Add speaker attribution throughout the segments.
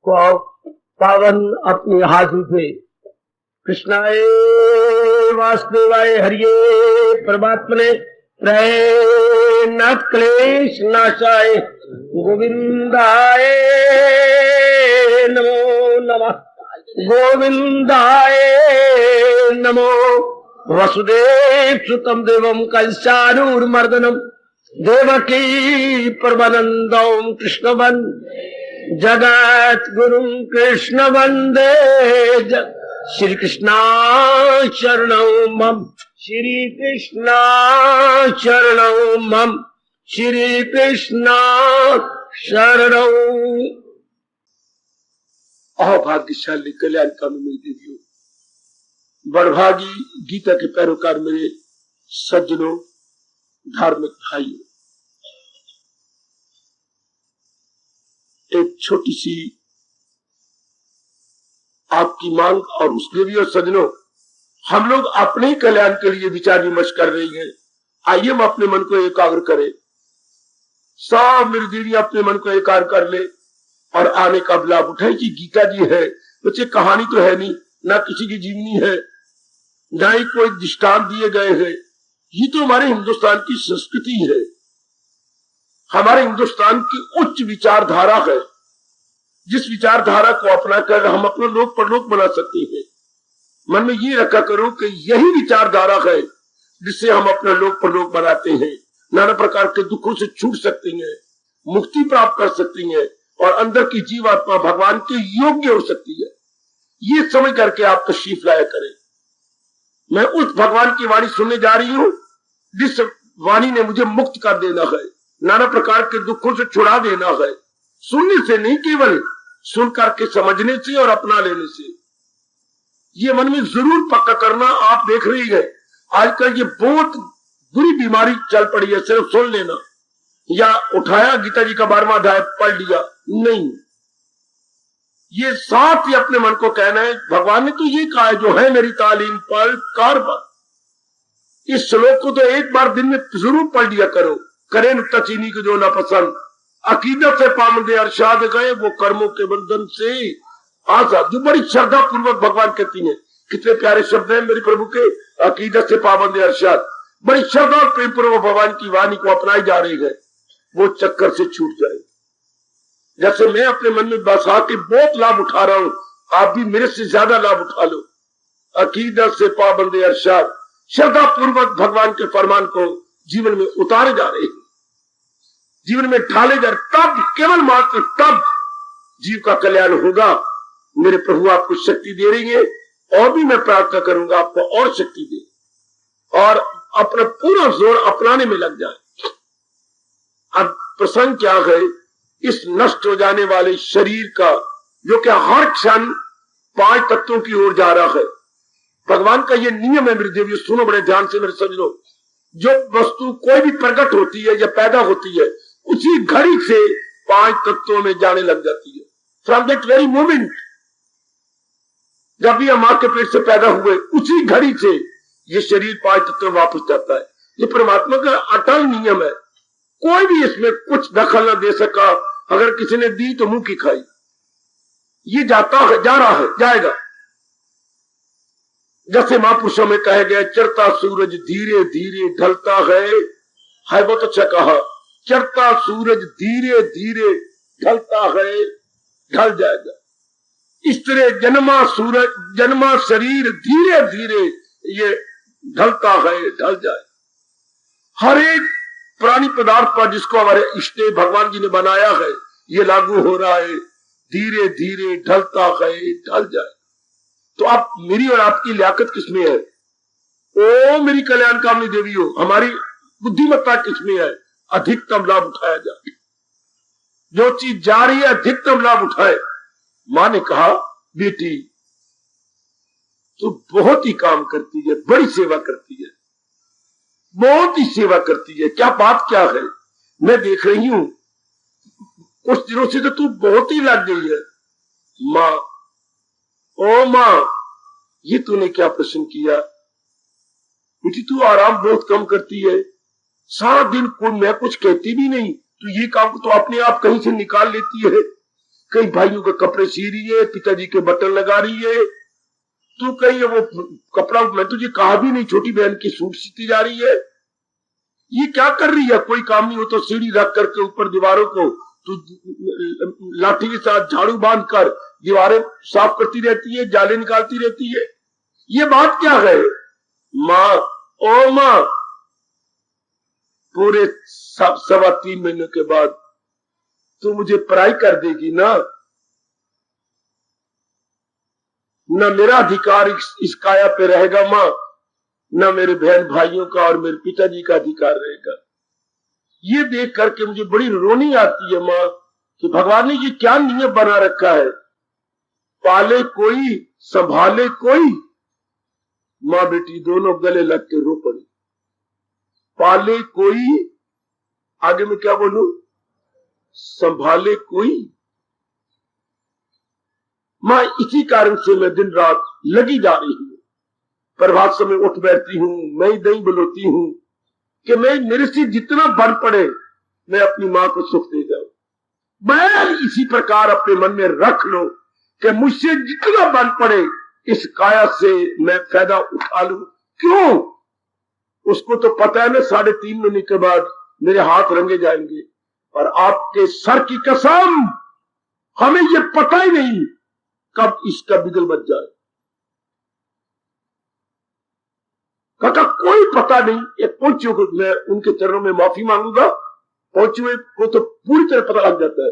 Speaker 1: पावन अपनी हाथों से कृष्णाय वासुदेवाय हरिये परमात्मने नाथ क्लेश नाशाय गोविंदाय नमो नमः गोविंदाय नमो वसुदेव सुतम देवम कंसानूरमर्दनम देवकी परमानंदम कृष्ण जगत गुरु कृष्ण वंदे श्री कृष्णा शरणं मम श्री कृष्णा शरणं मम श्री कृष्णा शरणं।
Speaker 2: अभाग्यशाली कल्याणकामी मेरी देवियों, बड़भागी गीता के पैरोकार मेरे सज्जनों, धार्मिक भाइयों, एक छोटी सी आपकी मांग और उस देवी और सज्जनों, हम लोग अपने ही कल्याण के लिए विचार विमर्श कर रही हैं। आइए हम अपने मन को एकाग्र करें, सब मेरी देवी अपने मन को एकाग्र कर ले और आने का लाभ उठाए कि गीता जी है, बच्चे कहानी तो है नहीं, ना किसी की जीवनी है, ना ही कोई दृष्टांत दिए गए हैं। ये तो हमारे हिंदुस्तान की संस्कृति है, हमारे हिंदुस्तान की उच्च विचारधारा है, जिस विचारधारा को अपना कर हम अपना लोक परलोक बना सकते हैं। मन में ये रखा करो कि यही विचारधारा है जिससे हम अपना लोक परलोक बनाते हैं, नाना प्रकार के दुखों से छूट सकते हैं, मुक्ति प्राप्त कर सकती है और अंदर की जीवात्मा भगवान के योग्य हो सकती है। ये समझ करके आप तशरीफ लाया करें। मैं उस भगवान की वाणी सुनने जा रही हूं जिस वाणी ने मुझे मुक्त कर देना है, नाना प्रकार के दुखों से छुड़ा देना है। सुनने से नहीं, केवल सुन करके समझने से और अपना लेने से। ये मन में जरूर पक्का करना। आप देख रही है आजकल ये बहुत बुरी बीमारी चल पड़ी है, सिर्फ सुन लेना या उठाया गीता जी का 12वां अध्याय पढ़ लिया नहीं, ये साथ ही अपने मन को कहना है भगवान ने तो ये कहा है, जो है मेरी तालीम पर कार पर। इस श्लोक को तो एक बार दिन में जरूर पढ़ लिया करो। करे नुक्ता चीनी को जो ना पसंद, अकीदत से पाबंदे अरशाद गए वो कर्मों के बंधन से आजाद। जो बड़ी श्रद्धा पूर्वक भगवान कहती है, कितने प्यारे शब्द हैं मेरे प्रभु के, अकीदत से पाबंदे अरशाद। बड़ी श्रद्धा और प्रेम पूर्वक भगवान की वाणी को अपनाई जा रही है, वो चक्कर से छूट जाए। जैसे मैं अपने मन में बसा के बहुत लाभ उठा रहा हूं, आप भी मेरे से ज्यादा लाभ उठा लो। अकीदत से पाबंदे अरशाद, श्रद्धा पूर्वक भगवान के फरमान को जीवन में उतारे जा रहे हैं, जीवन में ढाले जा रहे, तब केवल मात्र तब जीव का कल्याण होगा। मेरे प्रभु आपको शक्ति दे रही है और भी मैं प्रार्थना करूंगा आपको और शक्ति दे और अपना पूरा जोर अपनाने में लग जाए। अब प्रसंग क्या है, इस नष्ट हो जाने वाले शरीर का, जो कि हर क्षण 5 तत्वों की ओर जा रहा है। भगवान का ये नियम है मेरे देवियों, सुनो बड़े ध्यान से मेरे समझो। जो वस्तु कोई भी प्रकट होती है या पैदा होती है, उसी घड़ी से 5 तत्वों में जाने लग जाती है। फ्रॉम दैट वेरी मोमेंट, जब भी हम मां के पेट से पैदा हुए, उसी घड़ी से ये शरीर 5 तत्व में वापस जाता है। ये परमात्मा का अटल नियम है, कोई भी इसमें कुछ दखल न दे सका। अगर किसी ने दी तो मुंह की खाई। ये जाता है, जा रहा है, जाएगा। जैसे महापुरुषों में कहा गया, चढ़ता सूरज धीरे धीरे ढलता है बहुत अच्छा कहा। चढ़ता सूरज धीरे धीरे ढलता है, ढल जाएगा। इस तरह जन्मा शरीर धीरे धीरे ये ढलता है, ढल जाए। हर एक प्राणी पदार्थ पर जिसको हमारे इष्ट भगवान जी ने बनाया है, ये लागू हो रहा है, धीरे धीरे ढलता है, ढल जाए। तो आप, मेरी और आपकी लियाकत किसमें है? ओ मेरी कल्याण कामनी देवी हो, हमारी बुद्धिमत्ता किसमें है? अधिकतम लाभ उठाया जाए। जो चीज जा रही है अधिकतम लाभ उठाए। मां ने कहा, बेटी तू बहुत ही काम करती है, बड़ी सेवा करती है, बहुत ही सेवा करती है। क्या बात क्या है? मैं देख रही हूं कुछ दिनों से तो तू बहुत ही लग गई है। मां, ओ मां, ये तूने क्या प्रश्न किया? बेटी तू आराम बहुत कम करती है, सारा दिन मैं कुछ कहती भी नहीं, तू ये काम तो अपने आप कहीं से निकाल लेती है। कई भाइयों के कपड़े सी रही है, पिताजी के बटन लगा रही है, तू कहीं वो कपड़ा मैं तुझे कहा भी नहीं, छोटी बहन की सूट सीती जा रही है, ये क्या कर रही है? कोई काम नहीं हो तो सीढ़ी रख करके ऊपर दीवारों को तू लाठी के साथ झाड़ू बांध कर दीवारें साफ करती रहती है, जाले निकालती रहती है, ये बात क्या है? माँ, ओ माँ, पूरे 3.25 महीने के बाद तू मुझे पराई कर देगी ना? न मेरा अधिकार इस काया पे रहेगा माँ, न मेरे बहन भाइयों का और मेरे पिताजी का अधिकार रहेगा। ये देख करके मुझे बड़ी रोनी आती है माँ कि भगवान ने ये क्या नियम बना रखा है, पाले कोई संभाले कोई। माँ बेटी दोनों गले लग के रो पड़ी। पाले कोई, आगे में क्या बोलूं, संभाले कोई। मां इसी कारण से मैं दिन रात लगी जा रही हूं, प्रभात समय उठ बैठती हूं, मैं ही दही बुलोती हूं कि मैं मेरे से जितना बन पड़े मैं अपनी मां को सुख दे जाऊं। मैं इसी प्रकार अपने मन में रख लो कि मुझसे जितना बन पड़े इस काया से मैं फायदा उठा लूं। क्यों? उसको तो पता है ना 3.5 महीने के बाद मेरे हाथ रंगे जाएंगे, और आपके सर की कसम हमें ये पता ही नहीं कब इसका बिगल बच जाए। काका कोई पता नहीं। एक पहुंचे को मैं उनके चरणों में माफी मांगूंगा, पहुंचे हुए को तो पूरी तरह पता लग जाता है,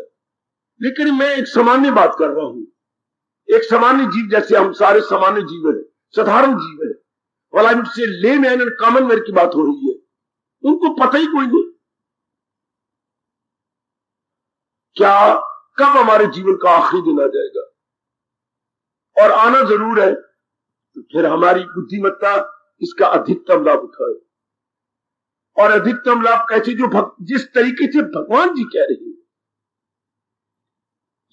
Speaker 2: लेकिन मैं एक सामान्य बात कर रहा हूं, एक सामान्य जीव जैसे हम सारे सामान्य जीव है, साधारण जीव है, वाला मुझसे ले मैन एंड कॉमन मेरे की बात हो रही है, उनको पता ही कोई नहीं क्या कब हमारे जीवन का आखिरी दिन आ जाएगा, और आना जरूर है। तो फिर हमारी बुद्धिमत्ता इसका अधिकतम लाभ उठाए, और अधिकतम लाभ कैसे? जो जिस तरीके से भगवान जी कह रहे हैं,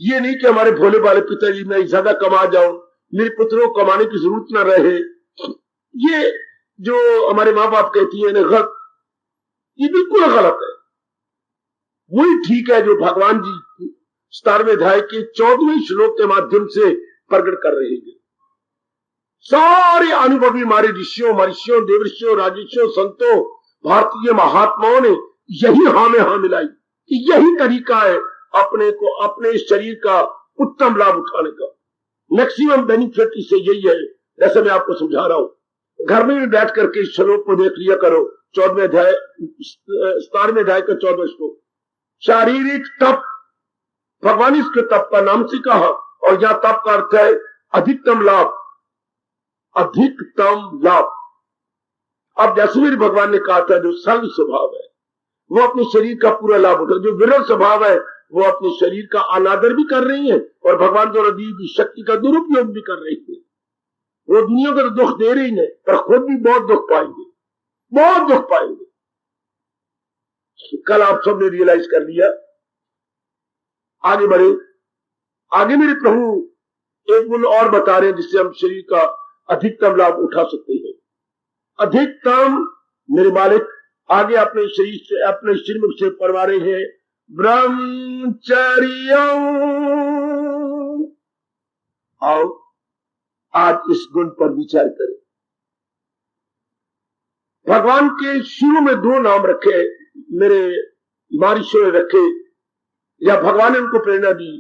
Speaker 2: ये नहीं कि हमारे भोले वाले पिताजी मैं ज्यादा कमा जाऊं, मेरे पुत्रों को कमाने की जरूरत ना रहे, ये जो हमारे माँ बाप कहती है ना गलत, ये बिल्कुल गलत है। वही ठीक है जो भगवान जी 17वें अध्याय के 14वें श्लोक के माध्यम से प्रकट कर रहे हैं। सारे अनुभवी हमारे ऋषियों, महर्षियों, देवऋषियों, राजर्षियों, संतों, भारतीय महात्माओं ने यही हाँ में हाँ मिलाई कि यही तरीका है अपने को, अपने शरीर का उत्तम लाभ उठाने का। मैक्सिमम बेनिफिट इससे यही है। जैसे मैं आपको समझा रहा हूं, घर में भी बैठ करके इस श्लोक को देख लिया करो, 14वें अध्याय 17वें अध्याय का 14वां श्लोक। शारीरिक तप, भगवान इसके तप का नाम से कहा, और यह तप का अर्थ है अधिकतम लाभ, अधिकतम लाभ। अब जैसे मेरे भगवान ने कहा था जो सरल स्वभाव है वो अपने शरीर का पूरा लाभ उठा, जो विरल स्वभाव है वो अपने शरीर का अनादर भी कर रही है और भगवान द्वारा दी हुई शक्ति का दुरुपयोग भी कर रही है। वो दुनिया को तो दुख दे रही है, पर खुद भी बहुत दुख पाएंगे, बहुत दुख पाएंगे। कल आप सबने रियलाइज कर लिया। आगे बढ़े, आगे मेरे प्रभु एक गुण और बता रहे हैं जिससे हम शरीर का अधिकतम लाभ उठा सकते हैं। अधिकतम मेरे मालिक आगे अपने शरीर से, अपने श्रीमुख से परवा रहे हैं, ब्रह्मचर्य। आओ आज इस गुण पर विचार करें। भगवान के शुरू में 2 नाम रखे, मेरे महर्षियों ने रखे, या भगवान ने उनको प्रेरणा दी।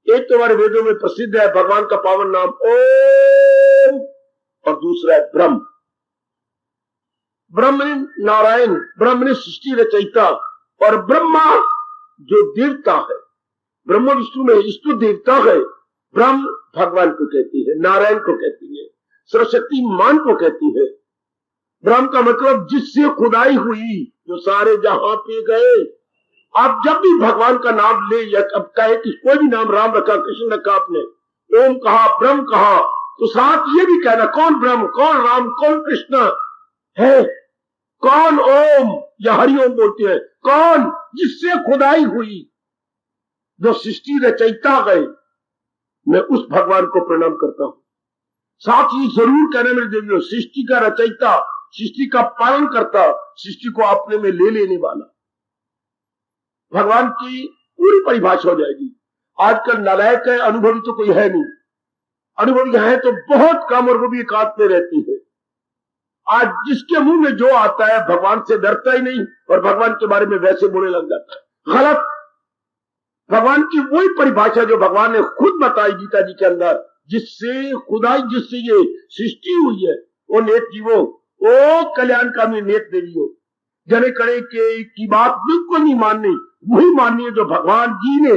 Speaker 2: एक तो हमारे वेदों में प्रसिद्ध है भगवान का पावन नाम ओम, और दूसरा है ब्रह्म। ब्रह्म नारायण, ब्रह्म ने सृष्टि रचयिता, और ब्रह्मा जो देवता है, ब्रह्म विष्णु में विष्णु देवता है, ब्रह्म भगवान को कहती है, नारायण को कहती है, सरस्वती मान को कहती है। ब्रह्म का मतलब जिससे खुदाई हुई, जो सारे जहां पे गए। आप जब भी भगवान का नाम ले, या अब कहे कि कोई भी नाम, राम रखा, कृष्ण रखा, आपने ओम कहा, ब्रह्म कहा, तो साथ ये भी कहना कौन ब्रह्म, कौन राम, कौन कृष्ण है, कौन ओम या हरि ओम बोलते हैं, कौन जिससे खुदाई हुई, जो सृष्टि रचयिता गए। मैं उस भगवान को प्रणाम करता हूं। साथ ही जरूर कहना मेरे देवियों, सृष्टि का रचयिता, सृष्टि का पालन करता, सृष्टि को अपने में ले लेने वाला। भगवान की पूरी परिभाषा हो जाएगी। आजकल नालायक है, अनुभवी तो कोई है नहीं, अनुभवी है तो बहुत कम, और वो भी एकांत में रहती है। आज जिसके मुंह में जो आता है भगवान से डरता ही नहीं, और भगवान के बारे में वैसे बोलने लग जाता है। गलत। भगवान की वही परिभाषा जो भगवान ने खुद बताई गीता जी के अंदर, जिससे खुदाई, जिससे ये सृष्टि हुई है, वो नेक जीवो, वो कल्याणकामी नेक देवी हो। जने करे की बात बिल्कुल नहीं माननी, वही माननी है जो भगवान जी ने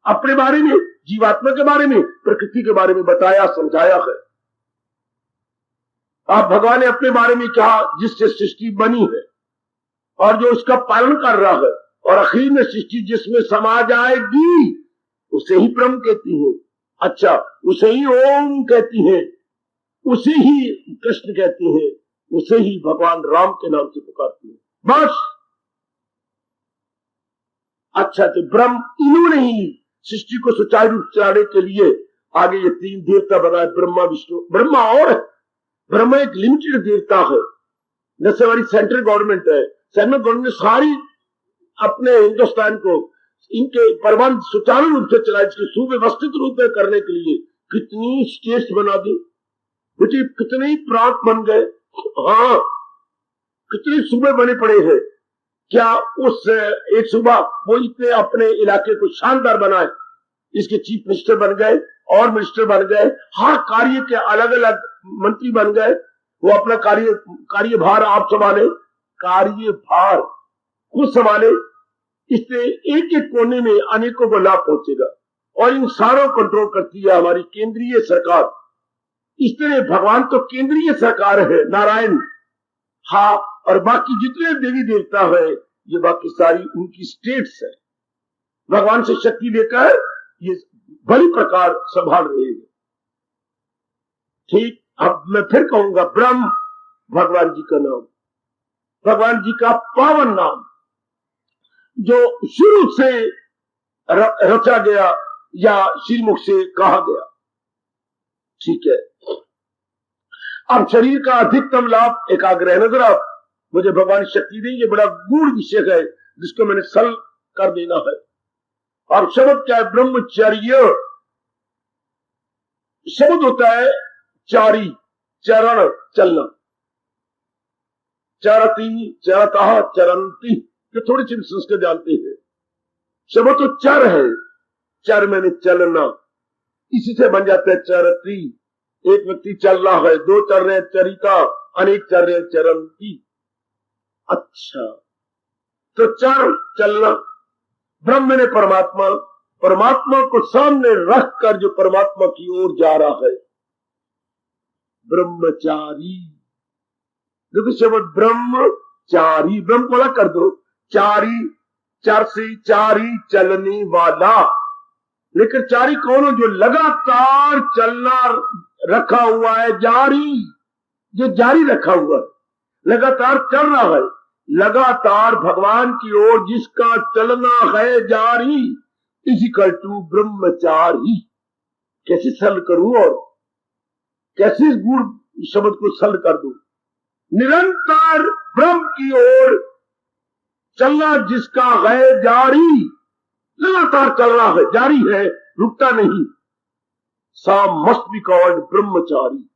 Speaker 2: अपने बारे में, जीवात्मा के बारे में, प्रकृति के बारे में बताया, समझाया है। आप भगवान ने अपने बारे में कहा जिससे सृष्टि बनी है और जो उसका पालन कर रहा है, और आखिर में सृष्टि जिसमें समा जाएगी उसे ही ब्रह्म कहती है। अच्छा, उसे ही ओम कहती है, उसे ही कृष्ण कहती है, उसे ही भगवान राम के नाम से पुकारती है, बस। अच्छा, तो ब्रह्म, इन्होंने ही सृष्टि को सुचारू रूप से चलाने के लिए आगे ये 3 देवता बनाए, ब्रह्मा, विष्णु। ब्रह्मा और ब्रह्मा एक लिमिटेड देवता है, जैसे हमारी सेंट्रल गवर्नमेंट है, सेंट्रल गवर्नमेंट सारी अपने हिंदुस्तान को इनके प्रबंध सुचारू रूप से चलाए, इसके सुव्यवस्थित रूप में करने के लिए कितनी स्टेट्स बना दी, कितने प्रांत बन गए, हाँ, कितने सूबे बने पड़े हैं। क्या उस एक सूबा वो इतने अपने इलाके को शानदार बनाए, इसके चीफ मिनिस्टर बन गए और मिनिस्टर बन गए, हर कार्य के अलग अलग मंत्री बन गए, वो अपना कार्यभार आप संभाले, कार्यभार खुद संभाले, इससे एक एक कोने में अनेकों को लाभ पहुंचेगा। और इन सारों को कंट्रोल करती है हमारी केंद्रीय सरकार। इस तरह भगवान तो केंद्रीय सरकार है, नारायण, हाँ, और बाकी जितने देवी देवता है ये बाकी सारी उनकी स्टेट्स है, भगवान से शक्ति लेकर ये भली प्रकार संभाल रहे हैं। ठीक, अब मैं फिर कहूंगा, ब्रह्म भगवान जी का नाम, भगवान जी का पावन नाम, जो शुरू से रचा गया या श्रीमुख से कहा गया। ठीक है, अब शरीर का अधिकतम लाभ एकाग्र है। नजर आप, मुझे भगवान शक्ति देंगे, बड़ा गूढ़ विषय है जिसको मैंने सरल कर देना है। अब शब्द क्या है? ब्रह्मचर्य शब्द होता है चारी, चरण, चलना, चरती, चरता, चरंती, जो थोड़ी सी संस्कृत जानते हैं। शब्द तो चर है, चर मैंने चलना, इसी से बन जाता है चरती। एक व्यक्ति चल रहा है, 2 चल रहे हैं चरिता, अनेक चल रहे हैं चरंती। अच्छा, तो चर, चलना, ब्रह्म ने परमात्मा, परमात्मा को सामने रख कर जो परमात्मा की ओर जा रहा है, ब्रह्मचारी। देखो शब्द ब्रह्मचारी, ब्रह्म को अलग कर दो, चारी, चर से चारी, चलने वाला। लेकिन चारी कौन हो? जो लगातार चलना रखा हुआ है, जारी, जो जारी रखा हुआ है, लगातार चल रहा है, लगातार भगवान की ओर जिसका चलना है जारी, इजिकल टू ब्रह्मचारी। कैसे सरल करूं और कैसे गुण शब्द को सरल कर दूं? निरंतर ब्रह्म की ओर चलना जिसका है जारी, लगातार चल रहा है, जारी है, रुकता नहीं, सा मस्ट बी कॉल्ड ब्रह्मचारी।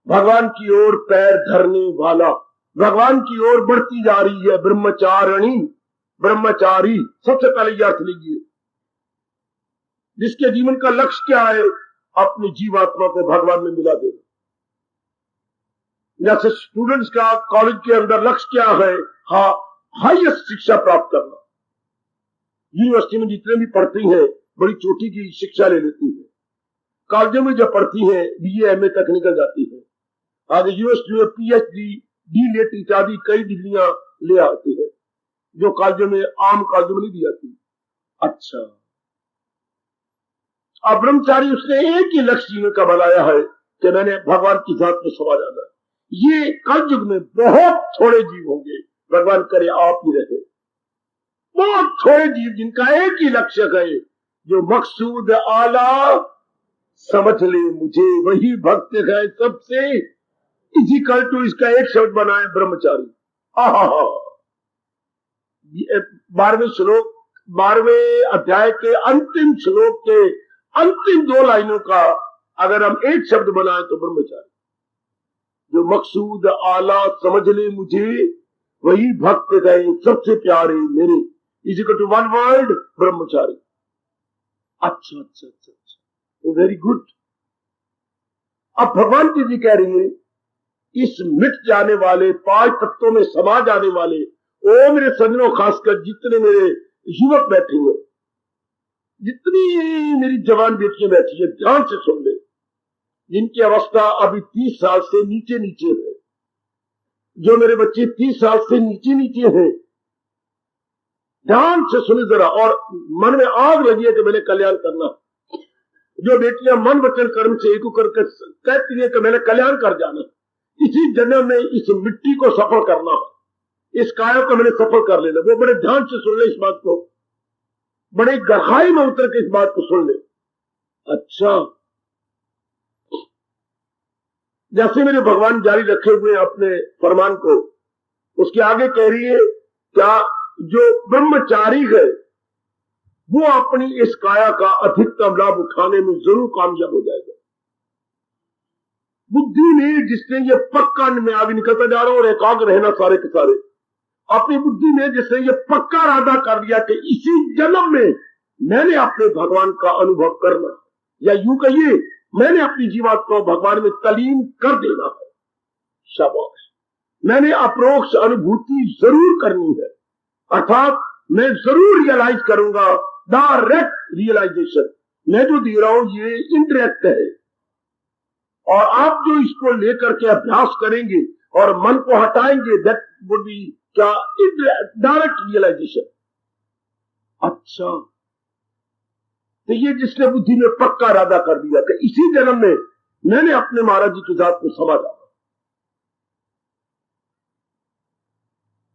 Speaker 2: भगवान की ओर पैर धरने वाला, भगवान की ओर बढ़ती जा रही है, ब्रह्मचारिणी, ब्रह्मचारी। सबसे पहले यह अर्थ लीजिए, जिसके जीवन का लक्ष्य क्या है? अपनी जीवात्मा को भगवान में मिला देना। जैसे स्टूडेंट्स का कॉलेज के अंदर लक्ष्य क्या है? हाँ, हाईएस्ट शिक्षा प्राप्त करना। यूनिवर्सिटी में जितने भी पढ़ती हैं बड़ी चोटी की शिक्षा ले लेती है, कॉलेजों में जब पढ़ती है बीए एमए तक निकल जाती है, आगे यूनिवर्सिटी में पीएचडी, डीलेट इत्यादि कई डिग्रियां ले आती है, जो कॉलेजों में, आम कॉलेजों में नहीं दी जाती। अच्छा, अब ब्रह्मचारी उसने एक ही लक्ष्य जीवन का बनाया है कि मैंने भगवान की जात में समा जाना। ये कलयुग में बहुत थोड़े जीव होंगे, भगवान करे आप ही रहे, बहुत थोड़े जीव जिनका एक ही लक्ष्य है, जो मकसूद आला समझ ले मुझे, वही भक्त है सबसे। इसी कल टू इसका एक शब्द बनाए ब्रह्मचारी। आहा, 12वें अध्याय के अंतिम श्लोक के अंतिम 2 लाइनों का अगर हम एक शब्द बनाए तो ब्रह्मचारी। जो मकसूद आला समझ ले मुझे, वही भक्त गए सबसे प्यारे मेरे। इज इक्वल टू 1 वर्ड, ब्रह्मचारी। अच्छा, वेरी गुड। अब भगवान जी कह रही है, इस मिट जाने वाले 5 तत्वों में समा जाने वाले, ओ मेरे सज्जनों, खासकर जितने मेरे युवक बैठे हैं, जितनी मेरी जवान बेटियां बैठी है, ध्यान से सुन ले, जिनकी अवस्था अभी 30 साल से नीचे नीचे है, जो मेरे बच्चे 30 साल से नीचे नीचे हैं, ध्यान से सुने जरा, और मन में आग लगी है कि मैंने कल्याण करना। जो बेटियां मन वचन कर्म से एक करके कहती है कि मैंने कल्याण कर जाना, इसी जन्म में इस मिट्टी को सफल करना है, इस काया को मैंने सफल कर लेना, वो बड़े ध्यान से सुन ले इस बात को, बड़े गहराई में उतर के इस बात को सुन ले। अच्छा, जैसे मेरे भगवान जारी रखे हुए अपने फरमान को, उसके आगे कह रही है, क्या जो ब्रह्मचारी है वो अपनी इस काया का अधिकतम लाभ उठाने में जरूर कामयाब हो जाएगा। बुद्धि में जिसने ये पक्का, में आगे निकलता जा रहा हूं और एकाग्र रहना सारे के सारे, अपनी बुद्धि में जिसने ये पक्का इरादा कर लिया कि इसी जन्म में मैंने अपने भगवान का अनुभव करना, या यूं कहिए मैंने अपनी जीवात्मा को भगवान में तलीन कर देना है। शाबाश, मैंने अप्रोक्ष अनुभूति जरूर करनी है, अर्थात मैं जरूर रियलाइज करूंगा, डायरेक्ट रियलाइजेशन। मैं जो दे रहा हूं ये इनडायरेक्ट है, और आप जो इसको लेकर के अभ्यास करेंगे और मन को हटाएंगे, दैट वुड बी क्या, डायरेक्ट रियलाइजेशन। अच्छा, तो ये जिसने बुद्धि में पक्का इरादा कर दिया कि इसी जन्म में मैंने अपने महाराज जी की जात को समझा,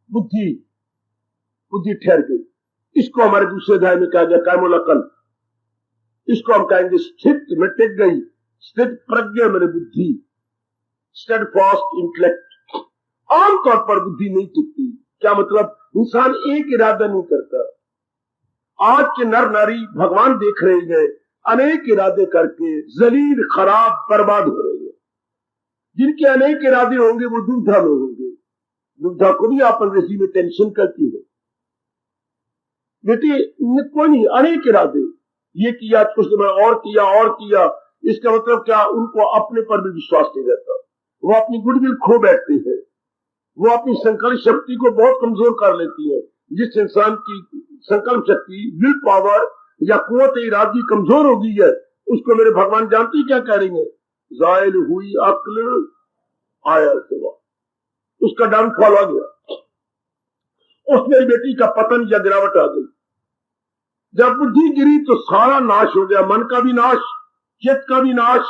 Speaker 2: बुद्धि ठहर गई। इसको हमारे दूसरे अध्याय में कहा गया कायमोलकल, इसको हम कहेंगे स्थित में टिक गई, स्थित प्रज्ञा मेरे बुद्धि, स्टेडफास्ट इंटेलेक्ट। आमतौर पर बुद्धि नहीं टिकती। क्या मतलब? इंसान एक इरादा नहीं करता। आज के नर नारी भगवान देख रहे हैं, अनेक इरादे करके जलील, खराब, बर्बाद हो रहे हैं। जिनके अनेक इरादे होंगे वो दुविधा में होंगे। दुविधा को भी आप अंग्रेजी में टेंशन कहती है। बेटी कोई नहीं, अनेक इरादे, ये किया, कुछ समय और किया। इसका मतलब क्या? उनको अपने पर भी विश्वास नहीं रहता, वो अपनी गुडविल खो बैठते हैं, वो अपनी संकल्प शक्ति को बहुत कमजोर कर लेती है। जिस इंसान की संकल्प शक्ति, विल पावर या कुव्वत इरादी कमजोर हो गई है, उसको मेरे भगवान जानती क्या कह रही है? जायल हुई अक्ल आया सेवा, उसका डाउनफॉल आ गया, उस मेरी बेटी का पतन या गिरावट आ गई। जब बुद्धि गिरी तो सारा नाश हो गया, मन का भी नाश, चित्त का भी नाश,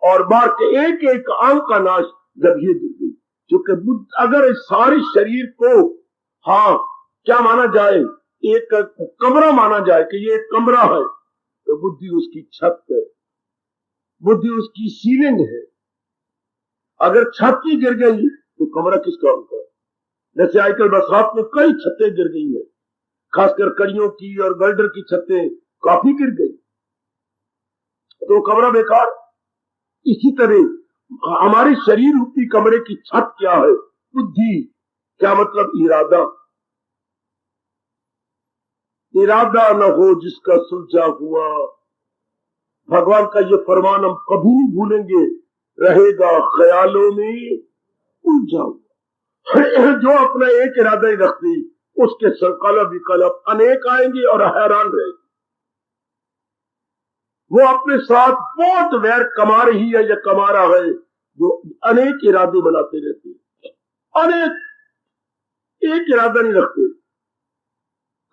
Speaker 2: और बाहर के एक एक अंग का नाश जब ये गिर गई। क्योंकि अगर इस सारे शरीर को क्या माना जाए, एक कमरा माना जाए कि ये एक कमरा है, तो बुद्धि उसकी छत है, बुद्धि उसकी सीलिंग है। अगर छत ही गिर गई तो कमरा किस काम का? जैसे आजकल बरसात में कई छतें गिर गई है, खासकर कड़ियों की और गर्डर की छतें काफी गिर गई, तो कमरा बेकार। इसी तरह हमारे शरीर रूपी कमरे की छत क्या है? बुद्धि। क्या मतलब? इरादा। इरादा न हो जिसका सुलझा हुआ, भगवान का ये फरमान हम कभी नहीं भूलेंगे, रहेगा ख्यालों में उलझा हुआ। जो अपना एक इरादा ही रखती, उसके संकल्प विकल्प अनेक आएंगे और हैरान रहेगी। वो अपने साथ बहुत वैर कमा रही है या कमा रहा है, जो अनेक इरादे बनाते रहते हैं, अनेक, एक इरादा नहीं रखते।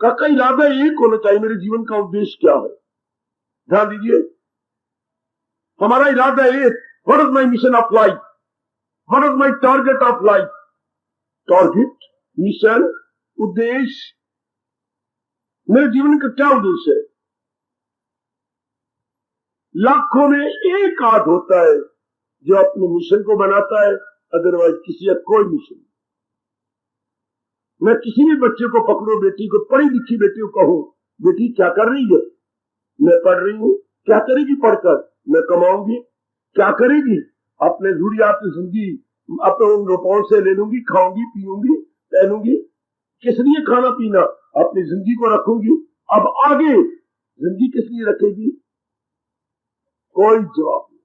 Speaker 2: का इरादा एक होना चाहिए। मेरे जीवन का उद्देश्य क्या है? ध्यान दीजिए, हमारा इरादा एक, what is my mission of life, what is my target of life. Target, mission, उद्देश्य, मेरे जीवन का क्या उद्देश्य है? लाखों में एक आध होता है जो अपने मिशन को बनाता है, अदरवाइज किसी का कोई मिशन। मैं किसी भी बच्चे को पकड़ो, बेटी को, पढ़ी लिखी बेटी को कहो, बेटी क्या कर रही है? मैं पढ़ रही हूँ। क्या करेगी पढ़कर? मैं कमाऊंगी। क्या करेगी? अपने जरूरियात की जिंदगी अपने उन रुपयों से ले लूंगी, खाऊंगी, पीऊंगी, पहनूंगी। किस लिए खाना पीना? अपनी जिंदगी को रखूंगी। अब आगे जिंदगी किस लिए रखेगी? कोई जवाब नहीं।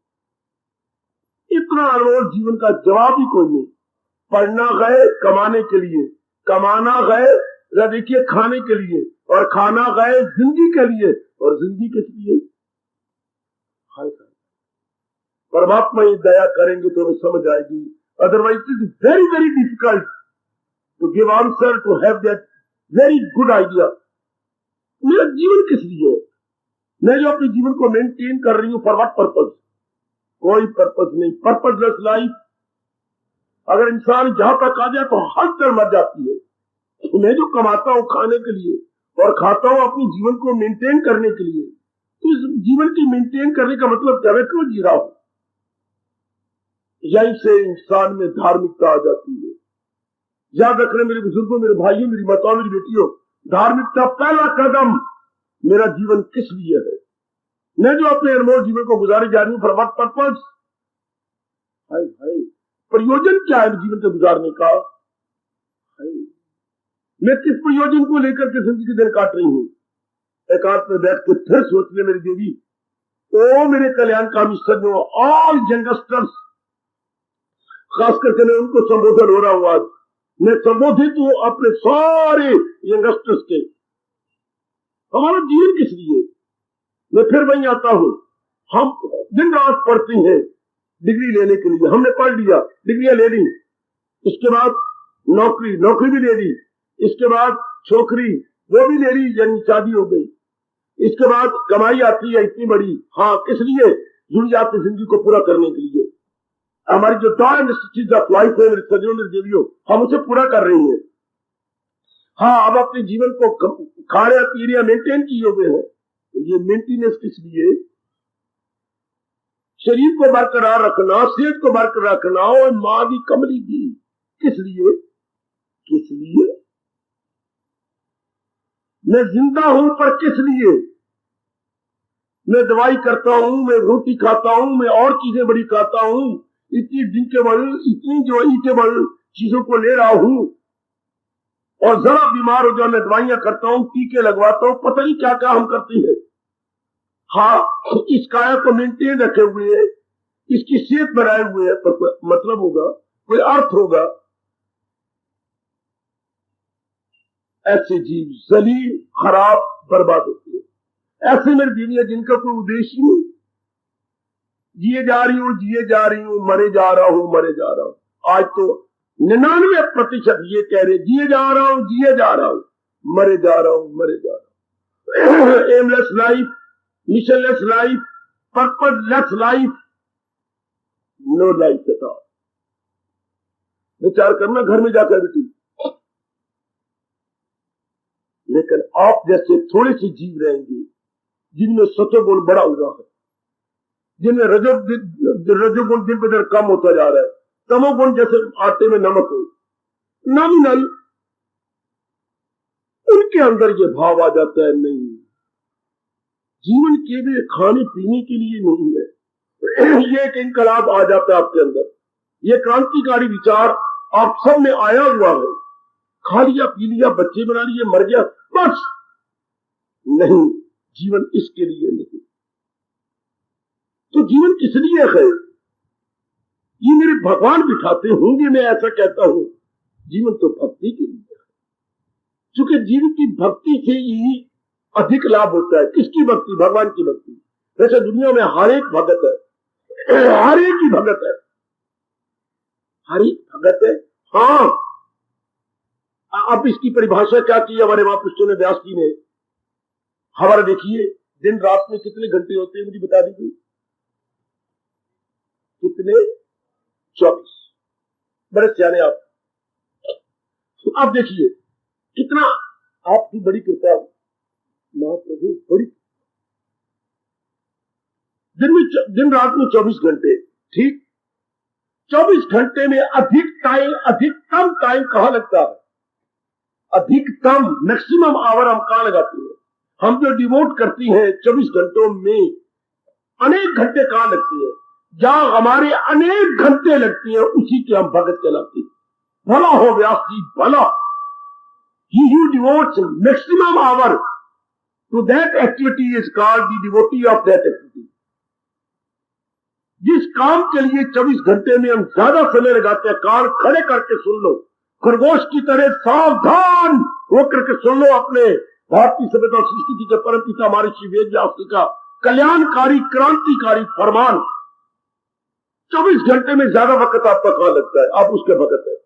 Speaker 2: इतना अनमोल जीवन का जवाब ही कोई नहीं। पढ़ना गए कमाने के लिए, कमाना गए देखिए खाने के लिए, और खाना गए जिंदगी के लिए, और जिंदगी किस लिए? हाय हाय, परमात्मा ये दया करेंगे तो हमें समझ आएगी। Otherwise it is very very difficult to give answer, to have that very good idea. मेरा जीवन किस लिए है? मैं जो अपने जीवन को मेंटेन कर रही हूँ, फॉर व्हाट पर्पज? कोई पर्पज नहीं। Purposeless life. अगर इंसान जहां तक आ जाए तो हर तरह मर जाती है। मैं जो कमाता हूं खाने के लिए और खाता हूं अपने जीवन को मेंटेन करने के लिए, तो इस जीवन की मेंटेन करने का मतलब क्या? मैं क्यों जी रहा हूं? यहीं से इंसान में धार्मिकता आ जाती है। याद रखना मेरे बुजुर्गों, मेरे भाइयों, मेरी माताओं, मेरी बेटियों, धार्मिकता पहला कदम। मेरा जीवन किस लिए है? मैं जो अपने अनमोल जीवन को गुजारे जा रही हूँ, फॉर व्हाट पर्पज? हाय हाय, प्रयोजन क्या है जीवन के गुजारने का? हाय, मैं किस प्रयोजन को लेकर के जिंदगी के दिन काट रही हूँ? एकांत में बैठ के फिर सोच ले मेरी देवी। ओ मेरे कल्याणकामी सज्जनों, ऑल यंगस्टर्स, खास करके मैं उनको संबोधन हो रहा हूँ आज। मैं संबोधित हूँ अपने सारे यंगस्टर्स के। हमारा जीवन किस लिए? मैं फिर वहीं आता हूँ। हम दिन रात पढ़ते हैं डिग्री लेने के लिए। हमने पढ़ लिया, डिग्रियां ले ली, इसके बाद नौकरी, नौकरी भी ले ली, इसके बाद छोकरी, वो भी ले ली, यानी शादी हो गई। इसके बाद कमाई आती है इतनी बड़ी। हाँ, किस लिए? जरूरियात की जिंदगी को पूरा करने के लिए। हमारी जो डॉ नेसेसिटीज ऑफ लाइफ है, मेरे सज्जनों, मेरे देवियों, हम उसे पूरा कर रही हैं। हाँ, अब अपने जीवन को खा रहे, पी रहे, मेंटेन किए हुए हैं। ये मेंटेनेंस किस लिए? शरीर को बरकरार रखना, सेहत को बरकरार रखना, और माँ की कमली की किस लिए? किस लिए? मैं जिंदा हूं पर किस लिए? मैं दवाई करता हूं, मैं रोटी खाता हूं, मैं और चीजें बड़ी खाता हूं, इतनी ड्रिंकेबल, इतनी जो ईटेबल चीजों को ले रहा हूं, और जरा बीमार हो जाए मैं दवाइयां करता हूं, टीके लगवाता हूं, पता नहीं क्या क्या हम करते हैं। हाँ, इस काया को मेंटेन रखे हुए है, इसकी सेहत बनाए हुए है, पर मतलब होगा, कोई अर्थ होगा? ऐसे जीव जलील, खराब, बर्बाद होते हैं। ऐसे मेरी बीवियां जिनका कोई उद्देश्य नहीं। जिए जा रही हूं, जिए जा रही हूं, मरे जा रहा हूं, मरे जा रहा हूं। आज तो 99% ये कह रहे, जिए जा रहा हूं, जिए जा रहा हूं, मरे जा रहा हूं, मरे जा रहा हूं। Aimless life, missionless life, purposeless life, no life at all. विचार करना घर में जाकर बेटी। लेकिन आप जैसे थोड़े से जीव रहेंगे जिनमें सत्वगुण बड़ा हुआ है, जिनमें रजोगुण दिन पर दिन कम होता जा रहा है, तमोगुण जैसे आटे में नमक हो, नॉमिनल, उनके अंदर ये भाव आ जाता है, नहीं, जीवन केवल खाने पीने के लिए नहीं है। ये एक इनकलाब आ जाता है आपके अंदर। ये क्रांतिकारी विचार आप सब में आया हुआ है। खा लिया, पी लिया, बच्चे बना लिए, मर गया, बस। नहीं, जीवन इसके लिए नहीं। तो जीवन किस लिए है? ये मेरे भगवान बिठाते होंगे, मैं ऐसा कहता हूं। जीवन तो भक्ति के लिए है, क्योंकि जीवन की भक्ति से ही अधिक लाभ होता है। किसकी भक्ति? भगवान की भक्ति। वैसे दुनिया में हर एक भगत है, हर एक ही भगत है, हर एक भगत है। हाँ, अब इसकी परिभाषा क्या की हमारे महापुरुषों ने, व्यास जी ने? हमारा देखिए, दिन रात में कितने घंटे होते हैं, मुझे बता दीजिए। कितने? 24। बड़े सियाने आप। आप देखिए कितना आपकी बड़ी कृपा, महाप्रभु, बड़ी। दिन रात में 24 घंटे, ठीक। 24 घंटे में अधिकतम टाइम कहां लगता है? अधिकतम मैक्सिमम आवर हम कहाँ लगाते हैं? हम जो डिवोट करती हैं 24 घंटों में अनेक घंटे कहाँ लगती है? जहां हमारे अनेक घंटे लगती हैं उसी के हम भगत कहलाते हैं। भला हो व्यास जी, भला। He who devotes maximum hour to that activity is called the devotee of that activity. जिस काम के लिए 24 घंटे में हम ज्यादा समय लगाते हैं, कान खड़े करके सुन लो, खरगोश की तरह सावधान होकर के सुन लो अपने भारतीय सभ्यता और संस्कृति के परम पिता महर्षि वेद व्यास जी का कल्याणकारी क्रांतिकारी फरमान। 24 घंटे में ज्यादा वक्त आपका कहां लगता है? आप उसके भगत है।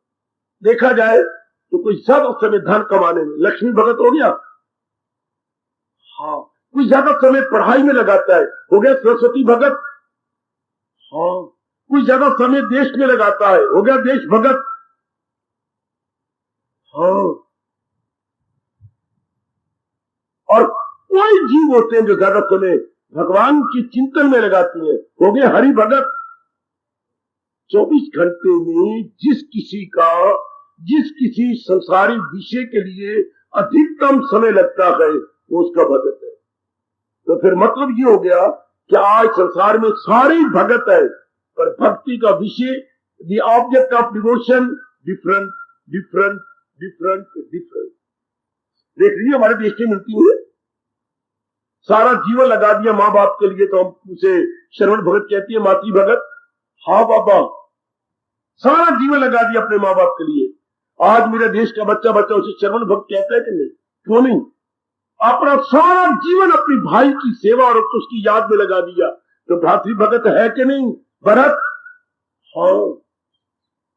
Speaker 2: देखा जाए तो कोई ज्यादा समय धन कमाने में लक्ष्मी भगत हो गया, हाँ। कोई ज्यादा समय पढ़ाई में लगाता है, हो गया सरस्वती भगत, हाँ। कोई ज्यादा समय देश में लगाता है, हो गया देश भगत, हाँ। और कोई जीव होते हैं जो ज्यादा समय भगवान की चिंतन में लगाते हैं, हो गए हरि भगत। 24 घंटे में जिस किसी संसारी विषय के लिए अधिकतम समय लगता है वो उसका भगत है। तो फिर मतलब ये हो गया कि आज संसार में सारे भगत है, पर भक्ति का विषय the object of devotion different different different different. देख लीजिए हमारे देश में मिलती है, सारा जीवन लगा दिया माँ बाप के लिए, तो हम उसे श्रवण भगत कहती है, मातृ भगत। हाँ बाबा, सारा जीवन लगा दिया अपने माँ बाप के लिए। आज मेरे देश का बच्चा उसे श्रवण भक्त कहता है कि नहीं? क्यों नहीं? अपना सारा जीवन अपनी भाई की सेवा और उसकी याद में लगा दिया, तो भ्रातृ भगत है कि नहीं भरत? हाँ।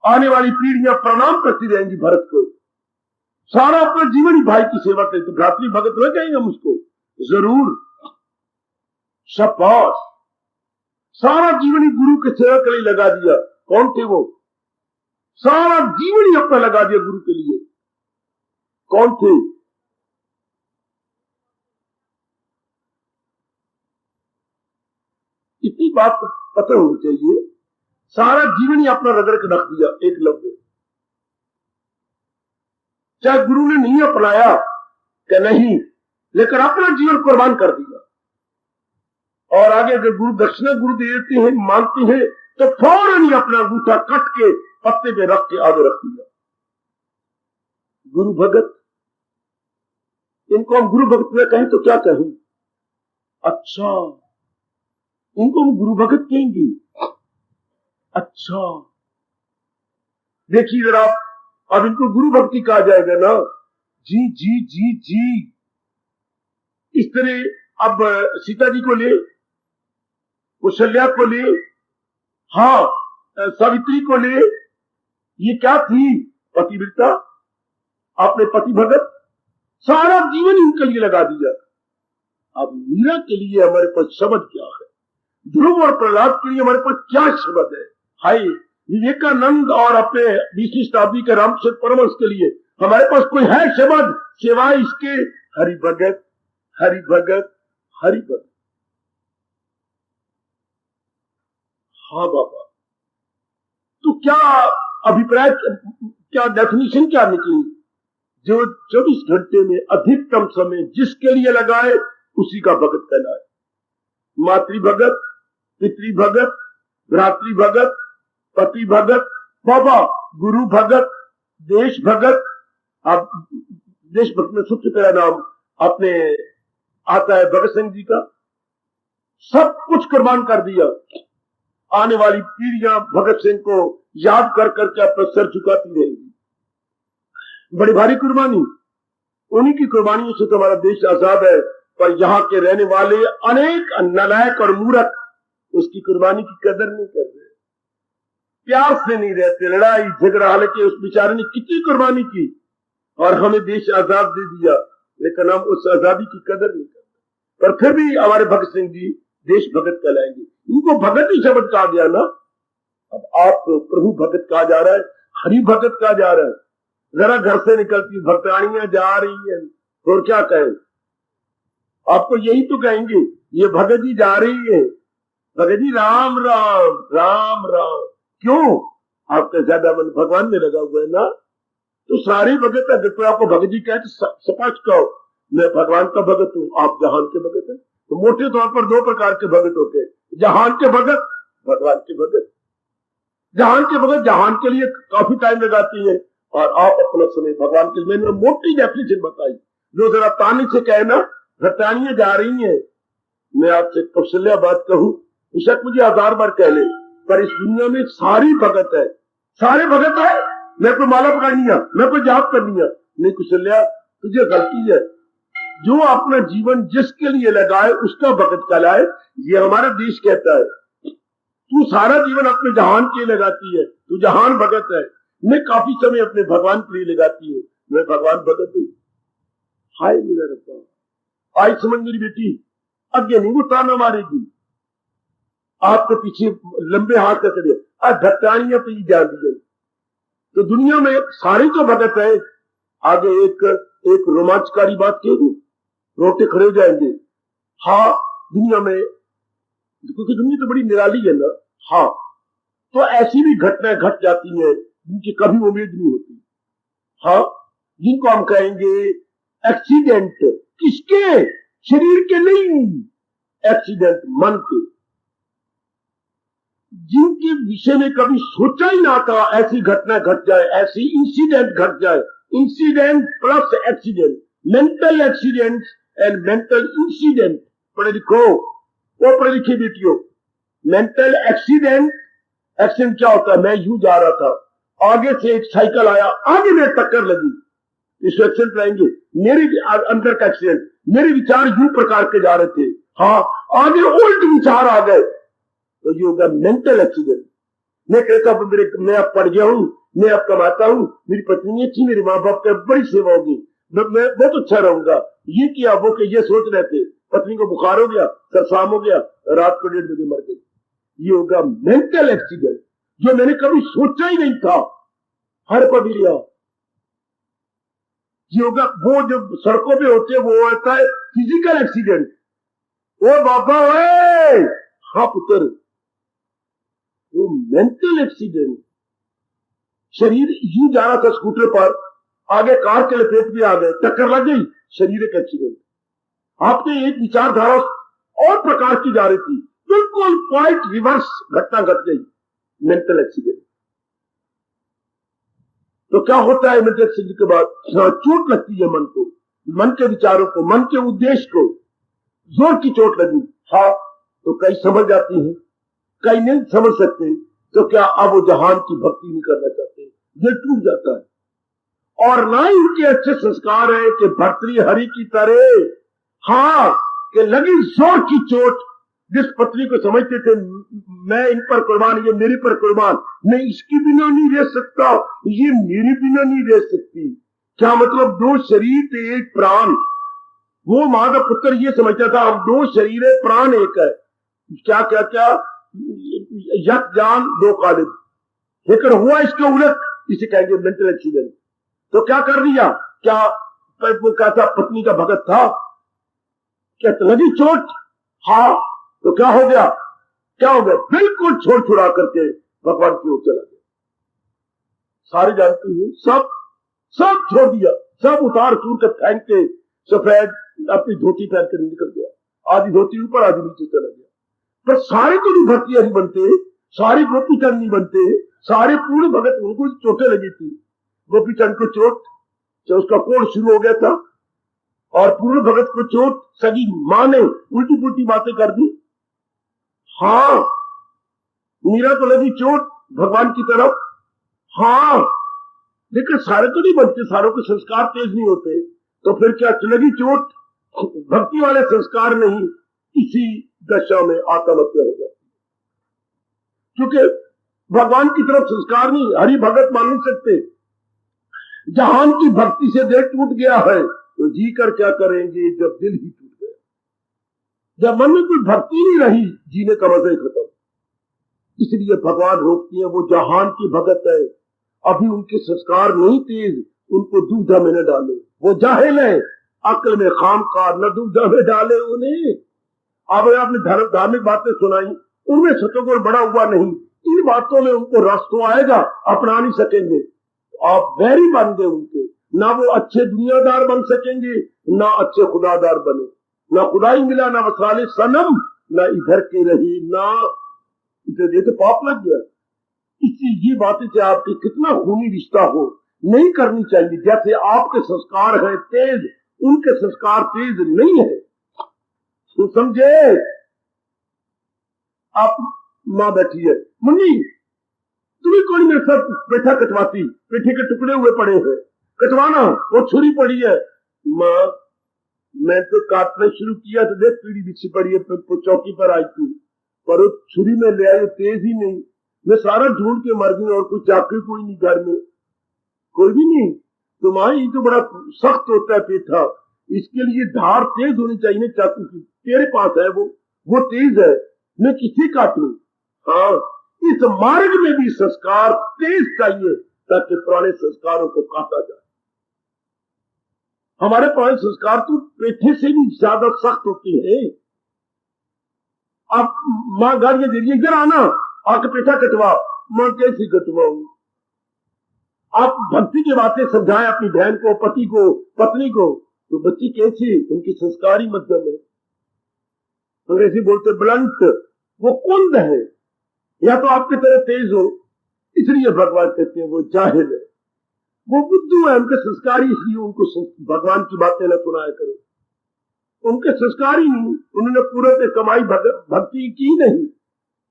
Speaker 2: आने वाली पीढ़ियां प्रणाम करती रहेंगी भरत को। सारा अपना जीवन ही भाई की सेवा करते, तो भ्रातृ भगत हो जाएंगे हम उसको जरूर। शाबाश। सारा जीवन ही गुरु के सेवा के लिए लगा दिया। कौन थे वो? सारा जीवन ही अपना लगा दिया गुरु के लिए। कौन थे? इतनी बात पता होनी चाहिए। सारा जीवन ही अपना रगड़ के रख दिया एकलव्य। चाहे गुरु ने नहीं अपनाया क्या नहीं, लेकिन अपना जीवन कुर्बान कर दिया। और आगे अगर गुरु दक्षिणा गुरु देते हैं, मानते हैं, तो फौरन ही अपना अंगूठा कट के पत्ते पे रख के आगे रख दिया। गुरु भगत, इनको हम गुरु भगत में कहें तो क्या कहें? अच्छा, इनको हम गुरु भगत कहेंगे। अच्छा, देखिए जरा, अब इनको गुरु भक्ति कहा जाएगा ना? जी जी जी जी। इस तरह अब सीता जी को ले, कौशल्या को ले, हाँ, सावित्री को ले, ये क्या थी? पतिव्रता। आपने पति भगत, सारा जीवन इनके लिए लगा दिया। अब मीरा के लिए हमारे पास शब्द क्या है? ध्रुव और प्रहलाद के लिए हमारे पास क्या शब्द है? हाय, विवेकानंद और अपने 20वीं शताब्दी के रामचंद्र परमहंस के लिए हमारे पास कोई है शब्द सिवाय इसके? हरि भगत, हरि भगत, हरि भगत। हाँ बाबा, तो क्या अभिप्राय, क्या डेफिनेशन क्या निकली? जो 24 घंटे में अधिकतम समय जिसके लिए लगाए उसी का भगत कहलाए। मातृ भगत, पितृ भगत, भ्रातृ भगत, पति भगत, बाबा गुरु भगत, देश भगत। अब देश भक्त में सबसे पहला नाम अपने आता है भगत सिंह जी का। सब कुछ कुर्बान कर दिया। आने वाली पीढ़ियां भगत सिंह को याद कर करके अपना सर झुकाती रहेंगी। बड़ी भारी कुर्बानी, उन्हीं की कुर्बानियों से तो हमारा देश आजाद है। पर यहाँ के रहने वाले अनेक नालायक और मूर्ख उसकी कुर्बानी की कदर नहीं कर रहे, प्यार से नहीं रहते, लड़ाई झगड़ा। हालांकि उस बेचारे ने कितनी कुर्बानी की और हमें देश आजाद दे दिया, लेकिन हम उस आजादी की कदर नहीं करते। पर फिर भी हमारे भगत सिंह जी देश भगत कहलाएंगे। इनको भगत ही शब्द कहा गया ना। अब आप प्रभु भगत कहा जा रहा है, हरि भगत कहा जा रहा है। जरा घर से निकलती भक्तानियां जा रही है, और क्या कहें? आपको यही तो कहेंगे, ये भगत जी जा रही है, भगत जी राम राम राम राम। क्यों? आपका ज्यादा मन भगवान में लगा हुआ है ना, तो सारी भगत है। अगर कोई आपको भगत जी कहे तो स्पष्ट कहो मैं भगवान का भगत हूँ, आप जहान के भगत हैं। तो मोटे तौर पर दो प्रकार के भगत होते हैं, जहान के भगत, भगवान के भगत। जहान के भगत जहान के लिए काफी टाइम लगाती है और आप अपना समय भगवान के लिए। मैंने मोटी डेफिनेशन बताई, जो जरा तानी से कहना घटानियां जा रही है। मैं आपसे कौशल्या बात कहूं, बेशक मुझे 1000 बार कह ले, पर इस दुनिया में सारी भगत है, सारे भगत है। मैं कोई माला पकड़नी है, मैं कोई जाप करनी है नहीं। कौशल्या तुझे गलती है, जो अपना जीवन जिसके लिए लगाए उसका भगत कहलाए, ये हमारा देश कहता है। तू सारा जीवन अपने जहान के लिए लगाती है, तू जहान भगत है। मैं काफी समय अपने भगवान के लिए लगाती हूँ, मैं भगवान भगत हूँ। हाय मेरा रब्बा, आज समझ मेरी बेटी, आगे नहीं वो ताना मारेगी, आपके पीछे लंबे हाथ करके दे धक्कानियां पे ही जान दी। तो दुनिया में सारे जो भगत है, आगे एक रोमांचकारी बात कह दूं, रोटे खड़े हो जाएंगे। हाँ दुनिया में, क्योंकि दुनिया तो बड़ी निराली है ना। हाँ तो ऐसी भी घटनाएं घट जाती हैं जिनकी कभी उम्मीद नहीं होती। हाँ जिनको हम कहेंगे एक्सीडेंट, किसके? शरीर के नहीं, एक्सीडेंट मन के, जिनके विषय में कभी सोचा ही ना था ऐसी घटना घट जाए, ऐसी इंसिडेंट घट जाए। Incident plus accident, mental accident and mental incident. पढ़े लिखो, वो पढ़े लिखे बेटियों, मेंटल एक्सीडेंट, एक्सीडेंट क्या होता है? मैं यूं जा रहा था, आगे से एक साइकिल आया, आगे में टक्कर लगी, इसको एक्सीडेंट लाएंगे। मेरे अंदर का एक्सीडेंट, मेरे विचार यूं प्रकार के जा रहे थे, हाँ आगे उल्ट विचार आ गए, तो ये होगा मेंटल एक्सीडेंट। मैं कहता मैं अब पढ़ गया हूं, मैं अब कमाता हूं, मेरी पत्नी अच्छी, मेरे माँ बाप की बड़ी सेवा होगी, मैं बहुत अच्छा रहूंगा। ये किया वो कि ये सोच रहे थे, पत्नी को बुखार हो गया, सरसाम हो गया, रात को 1:30 बजे मर गई। ये होगा मेंटल एक्सीडेंट, जो मैंने कभी सोचा ही नहीं था, हर पभी लिया। ये होगा वो जो सड़कों पे होते हैं, वो होता है फिजिकल एक्सीडेंट। ओ बाबा ओए, हाँ पुत्र, वो मेंटल एक्सीडेंट। शरीर यूं जा रहा था स्कूटर पर, आगे कार के लपेट में आ गए, टक्कर लग गई, शरीर एक एक्सीडेंट। आपने एक विचारधारा और प्रकार की जा रही थी, बिल्कुल क्वाइट रिवर्स घटना घट गई, मेंटल एक्सीडेंट। तो क्या होता है मेंटल एक्सीडेंट के बाद? चोट लगती है मन को, मन के विचारों को, मन के उद्देश्य को जोर की चोट लगी। हाँ तो कई समझ जाती हैं, कई नहीं समझ सकते। तो क्या अब वो जहान की भक्ति नहीं करना चाहते, ये टूट जाता है। और ना ही उनके अच्छे संस्कार है कि भर्तृहरि की तरह, हाँ कि लगी जोर की चोट। जिस पत्नी को समझते थे मैं इन पर कुर्बान, ये मेरे पर कुर्बान, मैं इसके बिना नहीं रह सकता, ये मेरे बिना नहीं रह सकती। क्या मतलब? 2 शरीर थे एक प्राण। वो मां का पुत्र ये समझता था हम 2 शरीर है, प्राण एक है। क्या क्या क्या, यक जान 2 कालिब। लेकिन हुआ इसके उलट, इसे कहेंगे मेंटल एक्सीडेंट। तो क्या कर दिया? क्या वो कहता पत्नी का भगत था, क्या लगी चोट? हाँ तो क्या हो गया? क्या हो गया? बिल्कुल छोड़ छुड़ा करके भगवान की ओर चला गया। सारे जानती हैं, सब छोड़ दिया, सब उतार चूर कर फेंक के सफेद अपनी धोती पहन कर निकल गया। आधी धोती ऊपर, आधी नीचे चला गया। पर सारे तो नहीं भर्तृहरि बनते, सारे गोपीचंद नहीं बनते, सारे पूर्ण भगत। उनको चोटें लगी थी, गोपीचंद को चोट, उसका कोड़ शुरू हो गया था, और पूर्ण भगत को चोट सगी मां ने उल्टी पुल्टी बातें कर दी। हाँ मीरा को लगी चोट भगवान की तरफ, हाँ लेकिन सारे तो नहीं बनते, सारों के संस्कार तेज नहीं होते। तो फिर क्या लगी चोट, भक्ति वाले संस्कार नहीं, इसी दशा में आत्महत्या हो जाती। क्योंकि भगवान की तरफ संस्कार नहीं, हरि भगत मान नहीं सकते। जहान की भक्ति से दिल टूट गया है तो जी कर क्या करेंगे जब दिल ही टूट गया। जब मन में कोई भक्ति नहीं रही, जीने का मजा ही खत्म। इसलिए भगवान रोकती है, वो जहान की भगत है, अभी उनके संस्कार नहीं तेज, उनको दूधा में न डाले। वो जाहिल है, अक्ल में खामखा, न दूधा में डाले उन्हें। अब आपने धार्मिक बातें सुनाई, उनमें सतोगुण बड़ा हुआ नहीं, इन बातों में उनको रस तो आएगा, अपना नहीं सकेंगे। आप वैरी बन गए उनके। ना वो अच्छे दुनियादार बन सकेंगे, ना अच्छे खुदादार बने, ना खुदाई मिला, ना वसाले सनम, ना इधर के रही, ना इधर। ये तो पाप लग गया। इसलिए ये बातें चाहे आपकी कितना खूनी रिश्ता हो, नहीं करनी चाहिए। जैसे आपके संस्कार हैं तेज, उनके संस्कार तेज नहीं है, तो समझे। आप माँ बैठी है, मुन्नी तुम्हें कोई मेरे साथ पेठा कटवाती, पेठे के टुकड़े हुए पड़े हैं, कटवाना, वो छुरी पड़ी है। माँ मैं तो काटना शुरू किया तो देख पीड़ी बिछी पड़ी है, चौकी पर आई थी, पर वो छुरी में ले आई, तेज ही नहीं। मैं सारा ढूंढ के मर गई, और कोई चाकरी कोई नहीं घर में, कोई भी नहीं। तो माँ ये तो बड़ा सख्त होता है पेठा, इसके लिए धार तेज होनी चाहिए चाकू की। तेरे पास है वो तेज है, मैं किसे काटूं। हाँ, इस मार्ग में भी संस्कार तेज चाहिए, ताकि पुराने संस्कारों को काटा जाए। हमारे पुराने संस्कार तो पेठे से भी ज्यादा सख्त होते हैं। आप माँ घर के जरिए इधर आना, आके पेठा कटवा। माँ कैसी कटवाऊं। आप भक्ति की बातें समझाएं अपनी बहन को, पति को, पत्नी को, तो बच्ची कैसी, उनकी संस्कारी मध्यम है। अंग्रेजी बोलते ब्लंट, वो कुंद है, या तो आपकी तरह तेज हो, इसलिए भगवान कहते हैं वो जाहिल है, वो बुद्धू है, उनके संस्कारी, इसलिए उनको भगवान की बातें न सुनाया करो। उनके संस्कारी नहीं, उन्होंने पूरे पे कमाई भक्ति की नहीं।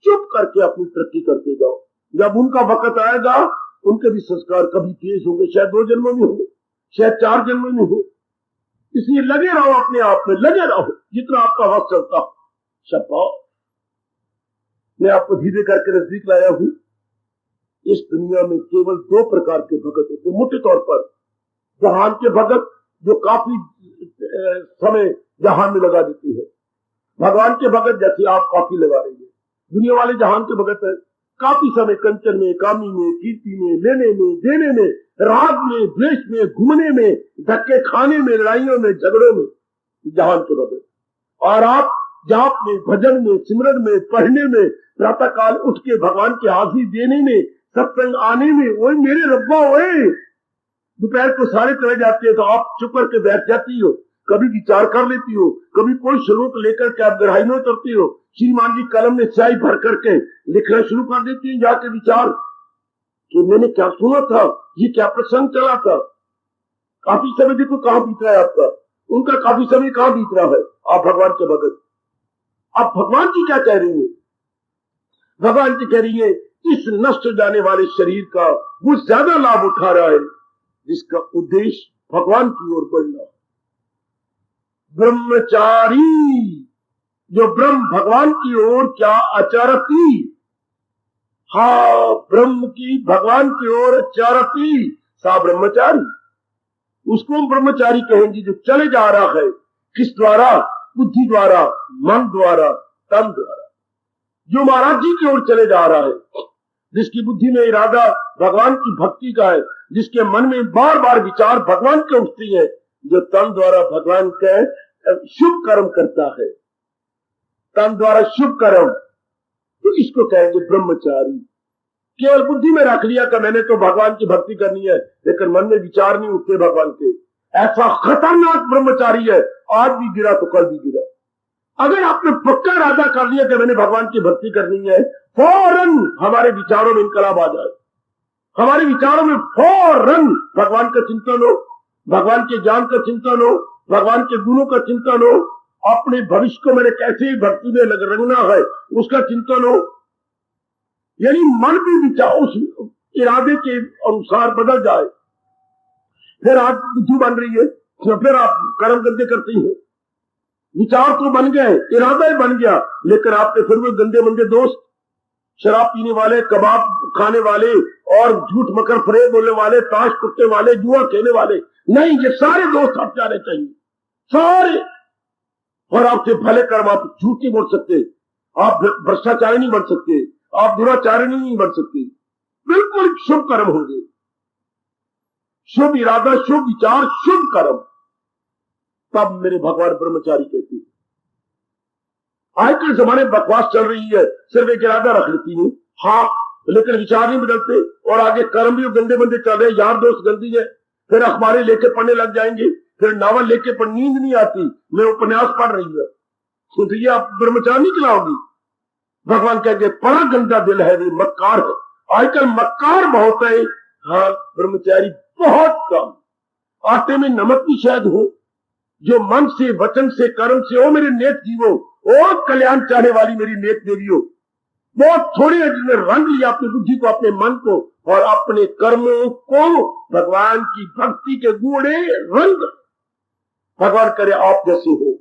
Speaker 2: चुप करके अपनी तरक्की करते जाओ। जब उनका वक्त आएगा, उनके भी संस्कार कभी तेज होंगे, शायद 2 जन्मों में हो, शायद 4 जन्मों में हो। इसलिए लगे रहो, अपने आप में लगे रहो, जितना आपका वक्त चलता हो। शाबाश। मैं आपको धीरे करके नजदीक लाया हूं। इस दुनिया में केवल 2 प्रकार के भगत होते, मोटे तौर पर। जहान के भगत, जो काफी समय जहान में लगा देती है। भगवान के भगत जैसे आप काफी लगा रही है। दुनिया वाले जहान के भगत है, काफी समय कंचन में, कामी में, कीर्ति में, लेने में, देने में, राग में, द्वेष में, घूमने में, धक्के खाने में, लड़ाइयों में, झगड़ों में, जहान के भगत। और आप जाप में, भजन में, सिमरन में, पढ़ने में, प्रातः काल उठ के भगवान की हाजिरी देने में, सत्संग आने में, ओए मेरे रब्बा ओए। दोपहर को सारे चले जाते हैं तो आप चुप करके बैठ जाती हो, कभी विचार कर लेती हो, कभी कोई श्लोक लेकर के आप गहराई में उतरती हो। श्रीमान जी कलम में स्याही भर करके लिखना शुरू कर देती हैं, जाके विचार कि मैंने क्या सुना था, ये क्या प्रसंग चला था। काफी समय देखो कहाँ बीत रहा है आपका, उनका काफी समय कहाँ बीत रहा है। आप भगवान के भगत। अब भगवान जी क्या कह रही है? भगवान जी कह रही है, इस नष्ट जाने वाले शरीर का वो ज्यादा लाभ उठा रहा है जिसका उद्देश्य भगवान की ओर बढ़ना। ब्रह्मचारी जो ब्रह्म भगवान की ओर क्या आचरती, हाँ ब्रह्म की भगवान की ओर आचरती सा ब्रह्मचारी। उसको हम ब्रह्मचारी कहेंगे जो चले जा रहा है। किस द्वारा? बुद्धि द्वारा, मन द्वारा, तन द्वारा। जो महाराज जी की ओर चले जा रहा है, जिसकी बुद्धि में इरादा भगवान की भक्ति का है, जिसके मन में बार बार विचार भगवान के उठती है, जो तन द्वारा भगवान के शुभ कर्म करता है, तन द्वारा शुभ कर्म, तो इसको कहेंगे ब्रह्मचारी। केवल बुद्धि में रख लिया कि मैंने तो भगवान की भक्ति करनी है, लेकिन मन में विचार नहीं उठते भगवान के, ऐसा खतरनाक ब्रह्मचारी है। आज भी गिरा तो कल भी गिरा। अगर आपने पक्का इरादा कर लिया कि मैंने भगवान की भक्ति करनी है, फौरन हमारे विचारों में इनकलाब आ जाए। हमारे विचारों में फौरन भगवान का चिंतन हो, भगवान के ज्ञान का चिंतन हो, भगवान के गुणों का चिंतन हो, अपने भविष्य को मैंने कैसे भक्ति में रंगना है उसका चिंतन हो। यानी मन भी विचार उस इरादे के अनुसार बदल जाए। फिर आप बुद्धि बन रही है, तो फिर आप कर्म गंदे करती हैं। विचार तो बन गए, इरादा ही बन गया, लेकिन आपके फिर भी गंदे मंदे दोस्त, शराब पीने वाले, कबाब खाने वाले, और झूठ मकर फरेब बोलने वाले, ताश कुत्ते वाले, जुआ खेलने वाले, नहीं, ये सारे दोस्त हट जाने चाहिए, सारे। और आपसे भले कर्म आप झूठ नहीं बोल सकते, आप भ्रष्टाचारी नहीं बन सकते, आप दुराचारिणी नहीं बन सकते, बिल्कुल शुभ कर्म होंगे, शुभ इरादा, शुभ विचार, शुभ कर्म। तब मेरे भगवान ब्रह्मचारी कहते हैं। आज के जमाने में बकवास चल रही है, सिर्फ एक इरादा रख लेती है, हाँ लेकिन विचार नहीं बदलते और आगे कर्म भी गंदे बंदे चल रहे, यार दोस्त गंदी है, फिर अखबारें लेके पढ़ने लग जाएंगे, फिर नावल लेके पर नींद नहीं आती, मैं उपन्यास पढ़ रही हूँ, तो ये आप ब्रह्मचार नहीं खिलाओगी। भगवान कहेंगे बड़ा गंदा दिल है, वे मक्कार है। आजकल मक्कार बहुत है, हाँ ब्रह्मचारी बहुत कम। आटे में नमक भी शायद हो, जो मन से वचन से कर्म से, ओ मेरे नेक जीवो, ओ कल्याण चाहने वाली मेरी नेक देवियों, बहुत थोड़े हैं जिन्हें रंग लिया अपनी बुद्धि को, अपने मन को और अपने कर्मों को भगवान की भक्ति के गूढ़े रंग। भगवान करे आप जैसे हो,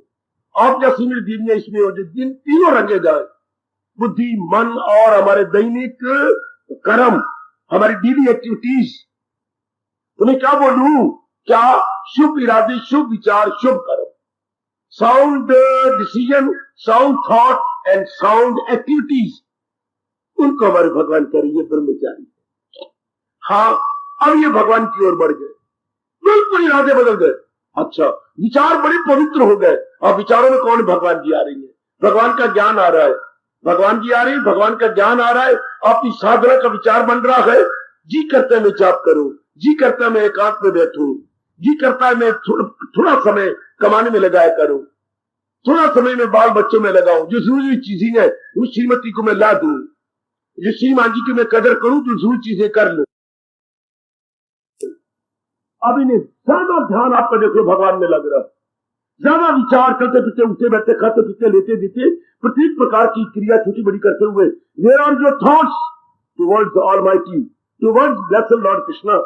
Speaker 2: आप जैसी मेरी देवियां इसमें हो, जो जिन तीनों रंगे जाए, बुद्धि मन और हमारे दैनिक कर्म, हमारी डेली एक्टिविटीज। तुम्हें क्या बोलूं, क्या शुभ इरादे, शुभ विचार, शुभ कर्म, sound decision, sound thought and sound activities, उनको हमारे भगवान करेंगे ब्रह्मचारी। हाँ, अब ये भगवान की ओर बढ़ गए, बिल्कुल इरादे बदल गए। अच्छा, विचार बड़े पवित्र हो गए। अब विचारों में कौन, भगवान जी आ रही है, भगवान का ज्ञान आ रहा है, भगवान जी आ रही है, भगवान का ज्ञान आ रहा है। अपनी साधना का विचार बन रहा है, जी करता है मैं जाप करूं, जी करता है मैं एकांत में बैठूं, जी करता है मैं थोड़ा समय कमाने में लगाया करूं, थोड़ा समय में बाल बच्चों में लगाऊं, जो जरूरी चीजें हैं उस श्रीमती को मैं ला दूं, जो श्रीमान जी की मैं कदर करूं, जो जरूरी चीजें कर लूं। अब इन्हें ज्यादा ध्यान आपका देखो भगवान में लग रहा है, ज्यादा विचार करते पीछे, उठते बैठते, खाते पीछे, लेते देते, प्रत्येक प्रकार की क्रिया छोटी बड़ी करते हुए, where are your thoughts towards almighty, towards blessed Lord Krishna.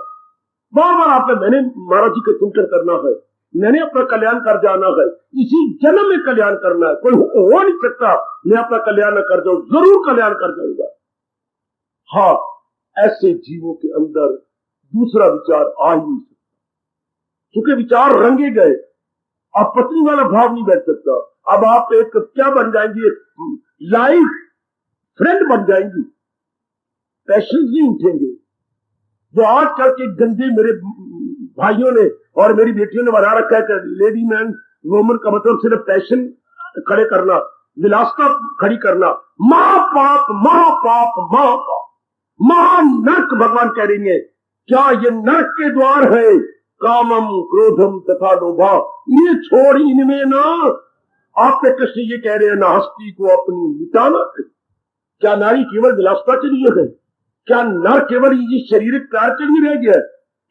Speaker 2: बार बार आपने, मैंने महाराज जी का चिंतन करना है, मैंने अपना कल्याण कर जाना है, इसी जन्म में कल्याण करना है, कोई हो नहीं सकता मैं अपना कल्याण न कर जाऊं, जरूर कल्याण कर जाऊंगा। हाँ, ऐसे जीवों के अंदर दूसरा विचार आ ही नहीं सकता, क्योंकि विचार रंगे गए। अब पत्नी वाला भाव नहीं बैठ सकता, अब आप एक क्या बन जाएंगी, लाइफ फ्रेंड बन जाएंगी, पैशन नहीं उठेंगे। जो आजकल के गंदे मेरे भाइयों ने और मेरी बेटियों ने बना रखा है कि लेडी मैन वोमन का मतलब सिर्फ पैशन खड़े करना, विलासता खड़ी करना, महापाप महापाप महापाप, महानर्क। भगवान कह रही है, क्या ये नर्क के द्वार है, कामम क्रोधम तथा लोभा, ये छोड़, इनमें ना, आपके कृष्ण ये कह रहे हैं ना, हस्ती को अपनी मिटाना। क्या नारी केवल विलासता के लिए है, क्या नर केवल ये शारीरिक प्यार के लिए रह गया,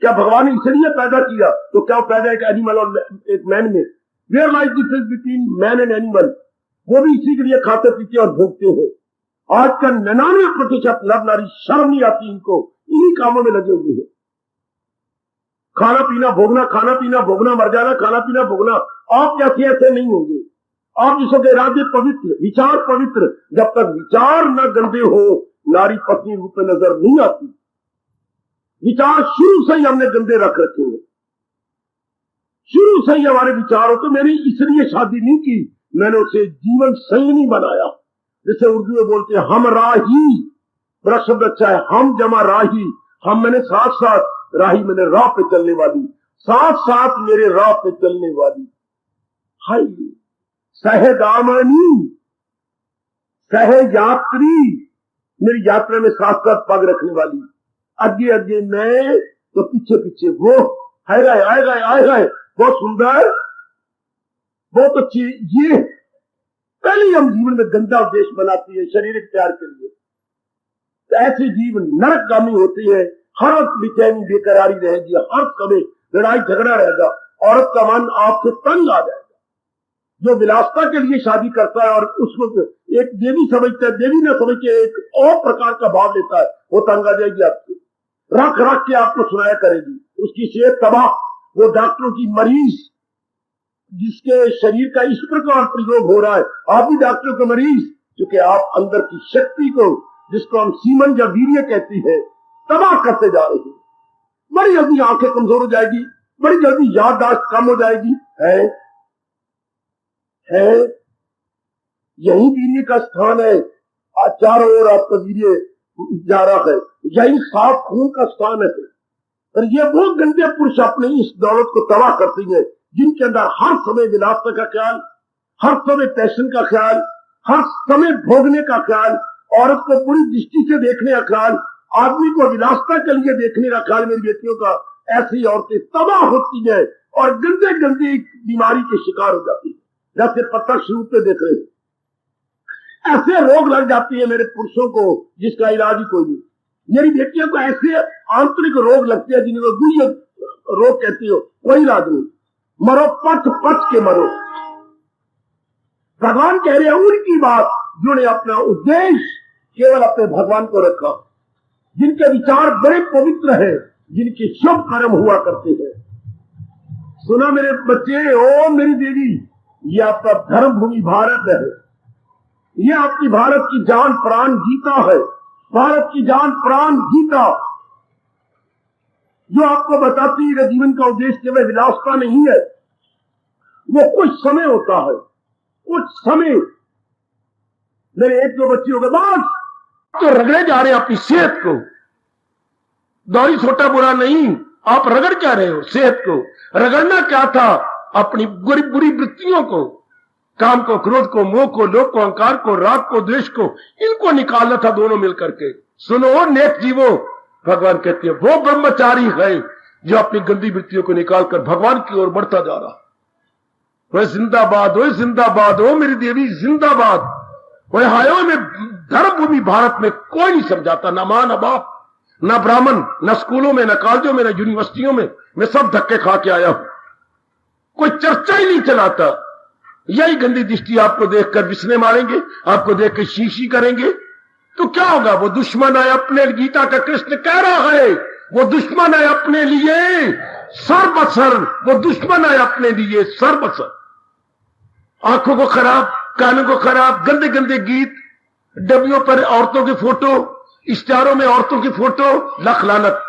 Speaker 2: क्या भगवान ने इसलिए पैदा किया, तो क्या पैदा एक एनिमल और एक मैन में, where lies difference between man and animal, वो भी इसी के लिए खाते पीते और भोगते हैं। आज का 99% नर नारी शर्म नहीं आती इनको, इन्हीं कामों में लगे हुए हैं, खाना पीना भोगना, खाना पीना भोगना, मर जाना, खाना पीना भोगना। आप जैसे ऐसे नहीं होंगे, आप जिसों के इरादे पवित्र, विचार पवित्र, जब तक विचार न गंदे हो, नारी पत्नी रूप में नजर नहीं आती। विचार शुरू से ही हमने गंदे रख रखे हैं, शुरू से ही हमारे विचारों को, मैंने इसलिए शादी नहीं की, मैंने उसे जीवन संगनी बनाया, जिसे उर्दू में बोलते हैं हम राही। बड़ा शब्द अच्छा है, हम जमा राही, हम मैंने साथ साथ, राही मैंने राह पे चलने वाली, साथ साथ मेरे राह पे चलने वाली। हाय सहगामनी, सह यात्री, मेरी यात्रा में साथ साथ पग रखने वाली, आगे आगे मैं तो पीछे पीछे वो, आए गए, बहुत सुंदर, बहुत अच्छी। ये पहले हम जीवन में गंदा उद्देश्य बनाती है शारीरिक प्यार के लिए, तो ऐसे जीवन नरकगामी होते हैं। हर वक्त बेचैनी बेकरारी रहेगी, हर समय लड़ाई झगड़ा रहेगा, औरत का मन आपसे तंग आ जाएगा। जो विलासता के लिए शादी करता है और उसको एक देवी समझता है, देवी न समझ के एक और प्रकार का भाव लेता है, वो तंग आ जाएगी आपसे, रख रख के आपको सुनाया करेगी, उसकी सेहत तबाह। वो डॉक्टरों की मरीज, जिसके शरीर का इस प्रकार प्रयोग हो रहा है, आप भी डॉक्टरों के मरीज, क्योंकि आप अंदर की शक्ति को, जिसको हम सीमन या वीर्य कहती है, तबाह करते जा रहे हैं। बड़ी जल्दी आंखें कमजोर हो जाएगी, बड़ी जल्दी याददाश्त कम हो जाएगी। है यही वीर्य का स्थान है, चारों ओर आपका वीर्य जा रहा है, यही साफ खून का स्थान है। और ये वो गंदे पुरुष अपने इस दौलत को तबाह करते हैं, जिनके अंदर हर समय विलासता का ख्याल, हर समय पैशन का ख्याल, हर समय भोगने का ख्याल, औरत को पूरी दृष्टि से देखने का ख्याल, आदमी को विलासता के लिए देखने का ख्याल मेरी बेटियों का, ऐसी औरतें तबाह होती है और गंदे गंदी बीमारी के शिकार हो जाती है। जैसे प्रत्यक्ष रूप से देख रहे हैं, ऐसे रोग लग जाती है मेरे पुरुषों को जिसका इलाज ही कोई नहीं। मेरी बेटियों को ऐसे आंतरिक रोग लगते हैं जिनको गुह्य रोग कहती हो, कोई इलाज नहीं। मरो पथ पथ के मरो। भगवान कह रहे हैं उनकी बात जिन्होंने अपना उद्देश्य केवल अपने भगवान को रखा, जिनके विचार बड़े पवित्र हैं, जिनके शुभ कर्म हुआ करते हैं। सुना मेरे बच्चे, ओ मेरी देवी, ये आपका धर्म भूमि भारत है, ये आपकी भारत की जान प्राण गीता है, भारत की जान प्राण गीता जो आपको बताती है कि जीवन का उद्देश्य केवल विलासता नहीं है, वो कुछ समय होता है, कुछ समय। मेरे एक दो बच्चे हो गए बस, तो रगड़े जा रहे हैं अपनी सेहत को। दौरी छोटा बुरा नहीं, आप रगड़ क्या रहे हो सेहत को? रगड़ना क्या था? अपनी बुरी बुरी वृत्तियों को, काम को, क्रोध को, मोह को, लोभ को, अहंकार को, राग को, द्वेष को, इनको निकालना था दोनों मिलकर के। सुनो नेक जीवो, भगवान कहते हैं वो ब्रह्मचारी है जो अपनी गंदी वृत्तियों को निकालकर भगवान की ओर बढ़ता जा रहा। वह जिंदाबाद, वह जिंदाबाद, हो मेरी देवी जिंदाबाद। वह हायो में धर्म भूमि भारत में कोई नहीं समझाता, ना मां ना बाप, ना ब्राह्मण, ना स्कूलों में, ना कॉलेजों में, ना यूनिवर्सिटियों में। मैं सब धक्के खा के आया हूं, कोई चर्चा ही नहीं चलाता। यही गंदी दृष्टि आपको देखकर विस्मय मारेंगे, आपको देखकर शीशी करेंगे, तो क्या होगा? वो दुश्मन है अपने, गीता का कृष्ण कह रहा है, वो दुश्मन है अपने लिए सर्वसर, वो दुश्मन है अपने लिए सर्वसर। आंखों को खराब, कानों को खराब, गंदे गंदे गीत, डबियों पर औरतों की फोटो, इश्तारों में औरतों की फोटो, लख लानत।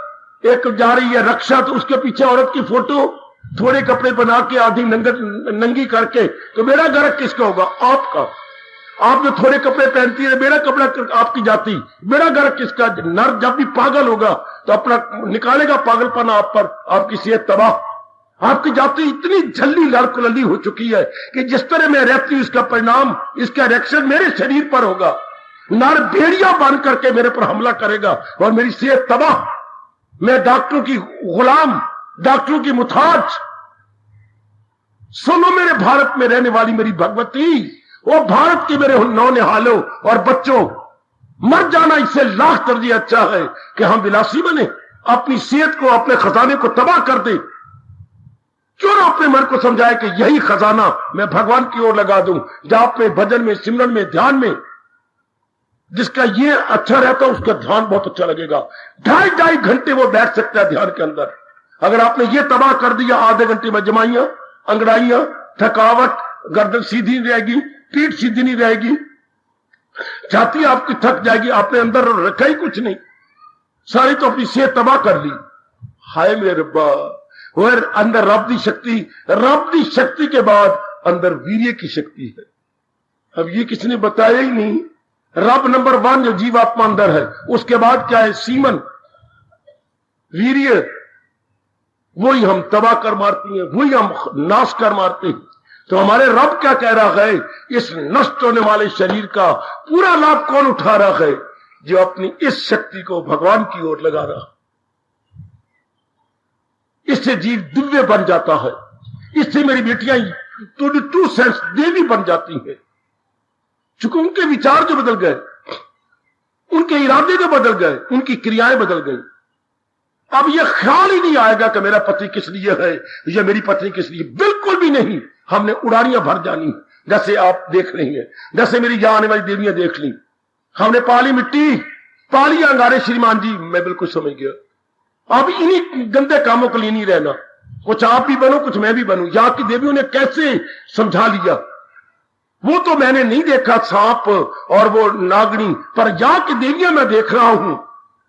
Speaker 2: एक जा रही है रक्षा तो उसके पीछे औरत की फोटो, थोड़े कपड़े बना के आधी नंगी करके, तो मेरा गर्क किसका होगा? आपका। आप जो थोड़े कपड़े पहनती है, मेरा कपड़ा आपकी जाति, मेरा गर्क किसका? नर जब भी पागल होगा तो अपना निकालेगा पागलपन आप पर, आपकी सेहत तबाह। आपकी जाति इतनी झल्ली लड़कुलली हो चुकी है कि जिस तरह मैं रहती हूं इसका परिणाम, इसका रिएक्शन मेरे शरीर पर होगा। नर भेड़िया बांध करके मेरे पर हमला करेगा और मेरी सेहत तबाह। मैं डॉक्टरों की गुलाम, डॉक्टरों की मुताज। सुनो मेरे भारत में रहने वाली मेरी भगवती, वो भारत के मेरे नौनिहालों और बच्चों, मर जाना इससे लाख तरजीह अच्छा है कि हम विलासी बने, अपनी सेहत को, अपने खजाने को तबाह कर दे। क्यों ना अपने मन को समझाए कि यही खजाना मैं भगवान की ओर लगा दूं, जाप में, भजन में, सिमरन में, ध्यान में। जिसका ये अच्छा रहता है उसका ध्यान बहुत अच्छा लगेगा। 2.5 घंटे वो बैठ सकता है ध्यान के अंदर। अगर आपने ये तबाह कर दिया, आधे घंटे में जमाइयां, अंगड़ाइयां, थकावट, गर्दन सीधी नहीं रहेगी, पीठ सीधी नहीं रहेगी, छाती आपकी थक जाएगी, आपने अंदर रखा ही कुछ नहीं, सारी तो अपनी सेहत तबाह कर ली। हाय मेरे रब्बा, और अंदर रब दी शक्ति के बाद अंदर वीर्य की शक्ति है। अब ये किसने बताया ही नहीं। रब नंबर 1 जो जीवात्मा अंदर है, उसके बाद क्या है? सीमन, वीर्य। वही हम तबाह कर मारती हैं, वही हम नाश कर मारते हैं। तो हमारे रब क्या कह रहा है? इस नष्ट होने वाले शरीर का पूरा लाभ कौन उठा रहा है? जो अपनी इस शक्ति को भगवान की ओर लगा रहा। इससे जीव दिव्य बन जाता है, इससे मेरी बेटियां ट्रू सेंस देवी बन जाती हैं। चूंकि उनके विचार जो बदल गए, उनके इरादे जो बदल गए, उनकी क्रियाएं बदल गई। अब यह ख्याल ही नहीं आएगा कि मेरा पति किस लिए है या मेरी पत्नी किस लिए, बिल्कुल भी नहीं। हमने उड़ानियां भर जानी, जैसे आप देख रही हैं, जैसे मेरी यहां आने वाली देवियां देख ली। हमने पाली मिट्टी, पाली अंगारे श्रीमान जी, मैं बिल्कुल समझ गया। अब इन्हीं गंदे कामों के लिए नहीं रहना। कुछ आप भी बनो, कुछ मैं भी बनूं। यहाँ की देवियों ने कैसे समझा लिया, वो तो मैंने नहीं देखा सांप और वो नागनी, पर यहाँ की देवियां मैं देख रहा हूं।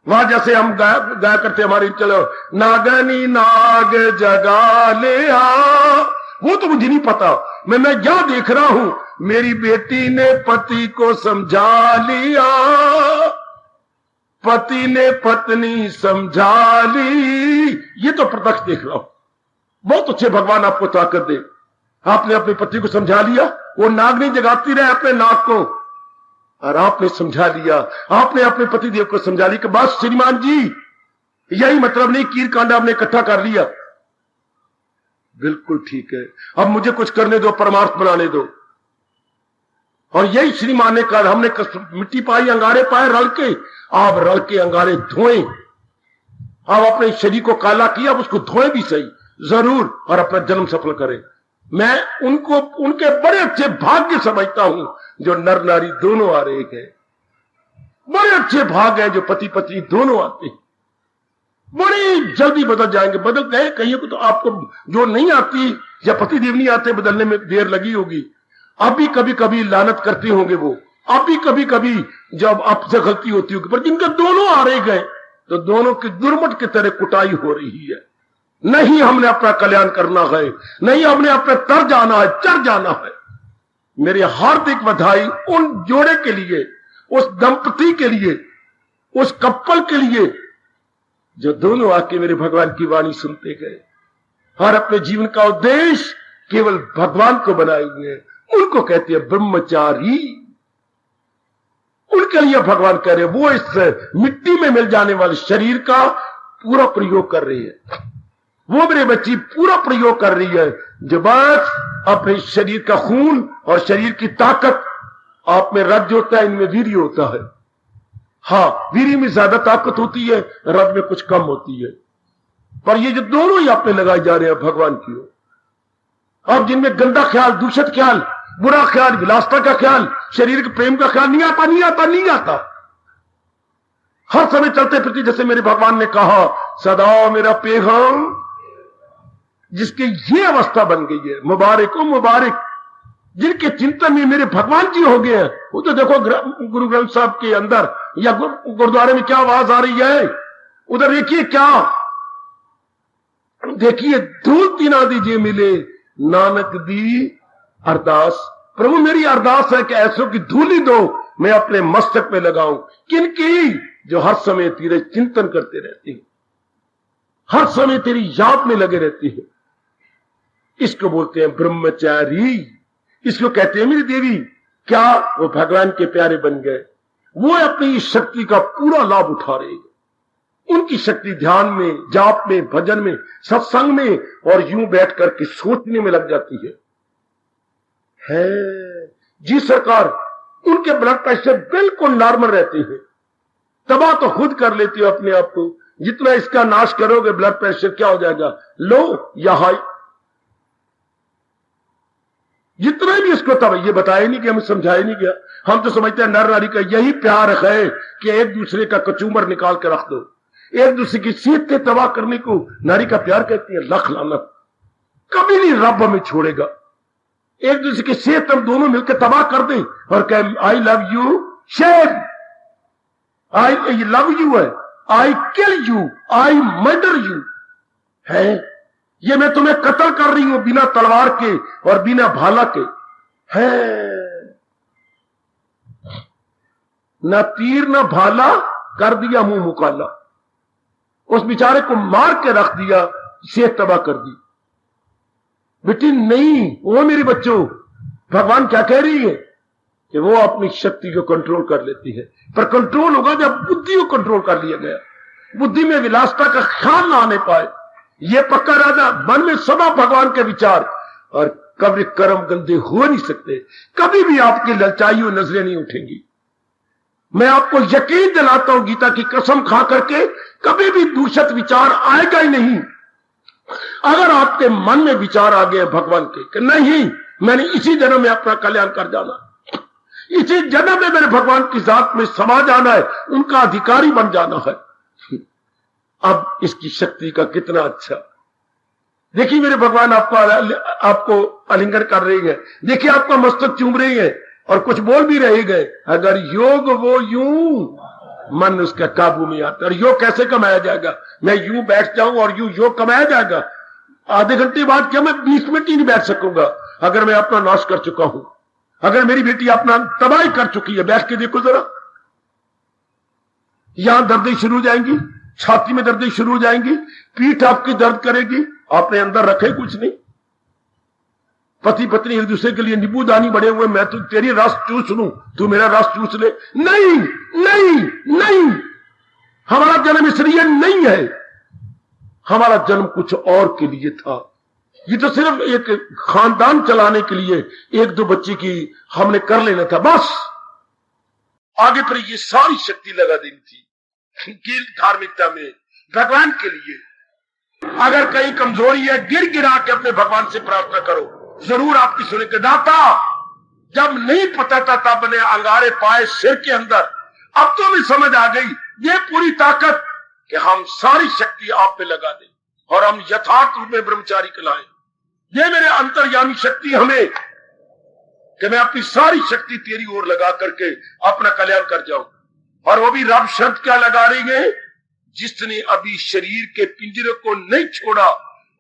Speaker 2: वहां जैसे हम गाया करते हमारी, चलो नागनी नाग जगा ले आ, वो तो मुझे नहीं पता। मैं यहां देख रहा हूं, मेरी बेटी ने पति को समझा लिया, पति ने पत्नी समझा ली। ये तो प्रत्यक्ष देख रहा हूं। बहुत अच्छे भगवान आपको ताकत दे। आपने अपने पति को समझा लिया, वो नागनी जगाती रहे अपने नाक को, और आपने समझा लिया, आपने अपने पतिदेव को समझा लिया कि बस श्रीमान जी यही मतलब नहीं, कीर कांडा आपने इकट्ठा कर लिया, बिल्कुल ठीक है, अब मुझे कुछ करने दो, परमार्थ बनाने दो। और यही श्रीमान ने कहा, हमने मिट्टी पाई, अंगारे पाए रल के, आप रल के अंगारे धोएं, आप अपने शरीर को काला किया, अब उसको धोएं भी सही जरूर, और अपना जन्म सफल करें। मैं उनको उनके बड़े अच्छे भाग्य समझता हूं जो नर नारी दोनों आ रहे हैं, बड़े अच्छे भाग हैं जो पति पत्नी दोनों आते हैं, बड़ी जल्दी बदल जाएंगे। बदल गए कहीं को तो आपको जो नहीं आती या पति देव नहीं आते, बदलने में देर लगी होगी, अब भी कभी कभी लानत करते होंगे वो, अब भी कभी कभी जब आपसे गलती होती होगी, पर जिनके दोनों आ रहे गए तो दोनों की दुर्मट की तरह कुटाई हो रही है। नहीं हमने अपना कल्याण करना है, नहीं हमने अपने तर जाना है, चढ़ जाना है। मेरी हार्दिक बधाई उन जोड़े के लिए, उस दंपति के लिए, उस कपल के लिए जो दोनों आके मेरे भगवान की वाणी सुनते गए और अपने जीवन का उद्देश्य केवल भगवान को बनाए हुए हैं। उनको कहते हैं ब्रह्मचारी। उनके लिए भगवान कह रहे हैं, वो इस मिट्टी में मिल जाने वाले शरीर का पूरा प्रयोग कर रही है, वो मेरे बच्ची पूरा प्रयोग कर रही है, जो बस अपने शरीर का खून और शरीर की ताकत आप में रज होता है, इनमें वीर्य होता है। हाँ, वीर्य में ज्यादा ताकत होती है, रज में कुछ कम होती है, पर ये जो दोनों ही आप में लगाए जा रहे हैं भगवान की ओर, अब जिनमें गंदा ख्याल, दूषित ख्याल, बुरा ख्याल, विलासता का ख्याल, शरीर के प्रेम का ख्याल नहीं आता, नहीं आता, नहीं आता, हर समय चलते फिरते, जैसे मेरे भगवान ने कहा सदा मेरा पैगाम, जिसकी ये अवस्था बन गई है, मुबारक हो मुबारक, जिनके चिंतन में मेरे भगवान जी हो गए हैं। वो तो देखो गुरु ग्रंथ साहब के अंदर या गुरुद्वारे में क्या आवाज आ रही है, उधर देखिए क्या, देखिए धूल तीना दीजिए मिले नानक दी अरदास। प्रभु मेरी अरदास है कि ऐसों की धूली दो, मैं अपने मस्तक पे लगाऊं। किनकी? जो हर समय तेरे चिंतन करते रहती है, हर समय तेरी याद में लगे रहती है। इसको बोलते हैं ब्रह्मचारी, इसको कहते हैं मेरी देवी। क्या वो भगवान के प्यारे बन गए? वो अपनी इस शक्ति का पूरा लाभ उठा रहे हैं। उनकी शक्ति ध्यान में, जाप में, भजन में, सत्संग में और यूं बैठ करके सोचने में लग जाती है। जी सरकार, उनके ब्लड प्रेशर बिल्कुल नॉर्मल रहते हैं। तबाह तो खुद कर लेती हो अपने आप को, जितना इसका नाश करोगे ब्लड प्रेशर क्या हो जाएगा, लो या हाई। जितना भी इसको तब ये बताया नहीं कि हमें समझाया नहीं गया। हम तो समझते हैं नर नारी का यही प्यार है कि एक दूसरे का कचूमर निकाल के रख दो, एक दूसरे की सीट के तबाह करने को नारी का प्यार कहती है। लख लानत, कभी नहीं रब हमें छोड़ेगा। एक दूसरे की सेहत हम दोनों मिलकर तबाह कर दें और कहें I love you, shame, I love you है, I kill you, I murder you है। ये मैं तुम्हें कत्ल कर रही हूं बिना तलवार के और बिना भाला के, है न तीर न भाला, कर दिया मुंह मुकाला। उस बेचारे को मार के रख दिया, सेहत तबाह कर दी। बेटी नहीं, वो मेरे बच्चों, भगवान क्या कह रही है कि वो अपनी शक्ति को कंट्रोल कर लेती है, पर कंट्रोल होगा जब बुद्धि को कंट्रोल कर लिया गया। बुद्धि में विलासता का ख्याल ना आने पाए, ये पक्का राजा, मन में सदा भगवान के विचार, और कभी कर्म गंदे हो नहीं सकते। कभी भी आपकी ललचाई हुई नजरें नहीं उठेंगी। मैं आपको यकीन दिलाता हूं, गीता की कसम खा करके, कभी भी दूषित विचार आएगा ही नहीं। अगर आपके मन में विचार आ गए भगवान के कि नहीं, मैंने इसी जन्म में अपना कल्याण कर जाना, इसी जन्म में मेरे भगवान की जात में समा जाना है, उनका अधिकारी बन जाना है, अब इसकी शक्ति का कितना अच्छा। देखिए मेरे भगवान आपको आलिंगन कर रही है, देखिए आपका मस्तक चूम रही है और कुछ बोल भी रहे गए। अगर योग वो यूं, मन उसका काबू में आता है। और योग कैसे कमाया जाएगा? मैं यूं बैठ जाऊं और यूं योग कमाया जाएगा? आधे घंटे बाद क्या मैं 20 मिनट ही नहीं बैठ सकूंगा अगर मैं अपना नाश कर चुका हूं, अगर मेरी बेटी अपना तबाही कर चुकी है। बैठ के देखो जरा, यहां दर्दें शुरू हो जाएंगी, छाती में दर्दें शुरू हो जाएंगी, पीठ आपकी दर्द करेगी, आपने अंदर रखे कुछ नहीं, पति पत्नी एक दूसरे के लिए नींबूदानी बड़े हुए, मैं तो तेरी रस चूस लूं, तू मेरा रस चूस ले। नहीं नहीं नहीं, हमारा जन्म इसलिए नहीं है, हमारा जन्म कुछ और के लिए था। ये तो सिर्फ एक खानदान चलाने के लिए एक दो बच्चे की हमने कर लेना था बस। आगे पर ये सारी शक्ति लगा देनी थी कि धार्मिकता में भगवान के लिए। अगर कहीं कमजोरी है, गिर गिरा के अपने भगवान से प्रार्थना करो, जरूर आपकी सुनेंगे। दाता जब नहीं पता था तब मैंने अंगारे पाए सिर के अंदर, अब तो हमें समझ आ गई ये पूरी ताकत कि हम सारी शक्ति आप पे लगा दें और हम यथार्थ रूप में ब्रह्मचारी कहलाएं। ये मेरे अंतर्यामी शक्ति हमें कि मैं अपनी सारी शक्ति तेरी ओर लगा करके अपना कल्याण कर जाऊं। और वो भी रब शब्द क्या लगा रही है, जिसने अभी शरीर के पिंजरे को नहीं छोड़ा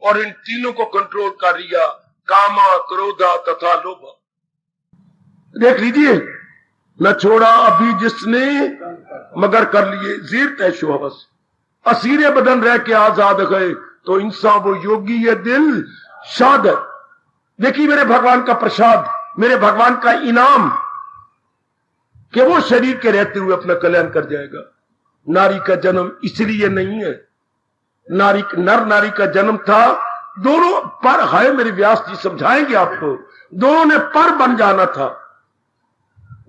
Speaker 2: और इन तीनों को कंट्रोल कर लिया, कामा, क्रोधा तथा लोभ। देख लीजिए, न छोड़ा अभी जिसने मगर कर लिए जीर तैशो हवस। असीरे बदन रह के आजाद गए तो इंसान वो योगी ये दिल शाद है। देखिए मेरे भगवान का प्रसाद, मेरे भगवान का इनाम कि वो शरीर के रहते हुए अपना कल्याण कर जाएगा। नारी का जन्म इसलिए नहीं है, नारी नर नारी का जन्म था, दोनों पर है। मेरे व्यास जी समझाएंगे आपको, दोनों ने पर बन जाना था।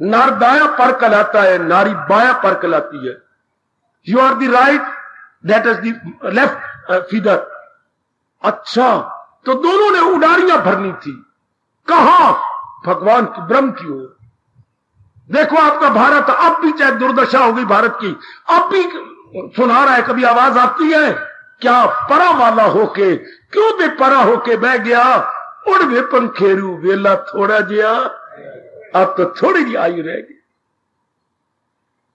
Speaker 2: नर दाया पर कहलाता है, नारी बाया पर कहलाती है। You are the right, that is the left feather. अच्छा, तो दोनों ने उडारियां भरनी थी, कहां? भगवान की, ब्रह्म की ओर। देखो आपका भारत अब भी, चाहे दुर्दशा हो गई भारत की, अब भी सुना रहा है, कभी आवाज आती है क्या? परा वाला होके क्यों बेपरा होके बह गया, उड़ वे पंखेरू वेला थोड़ा जिया। अब तो थोड़ी जी आयु रह गई,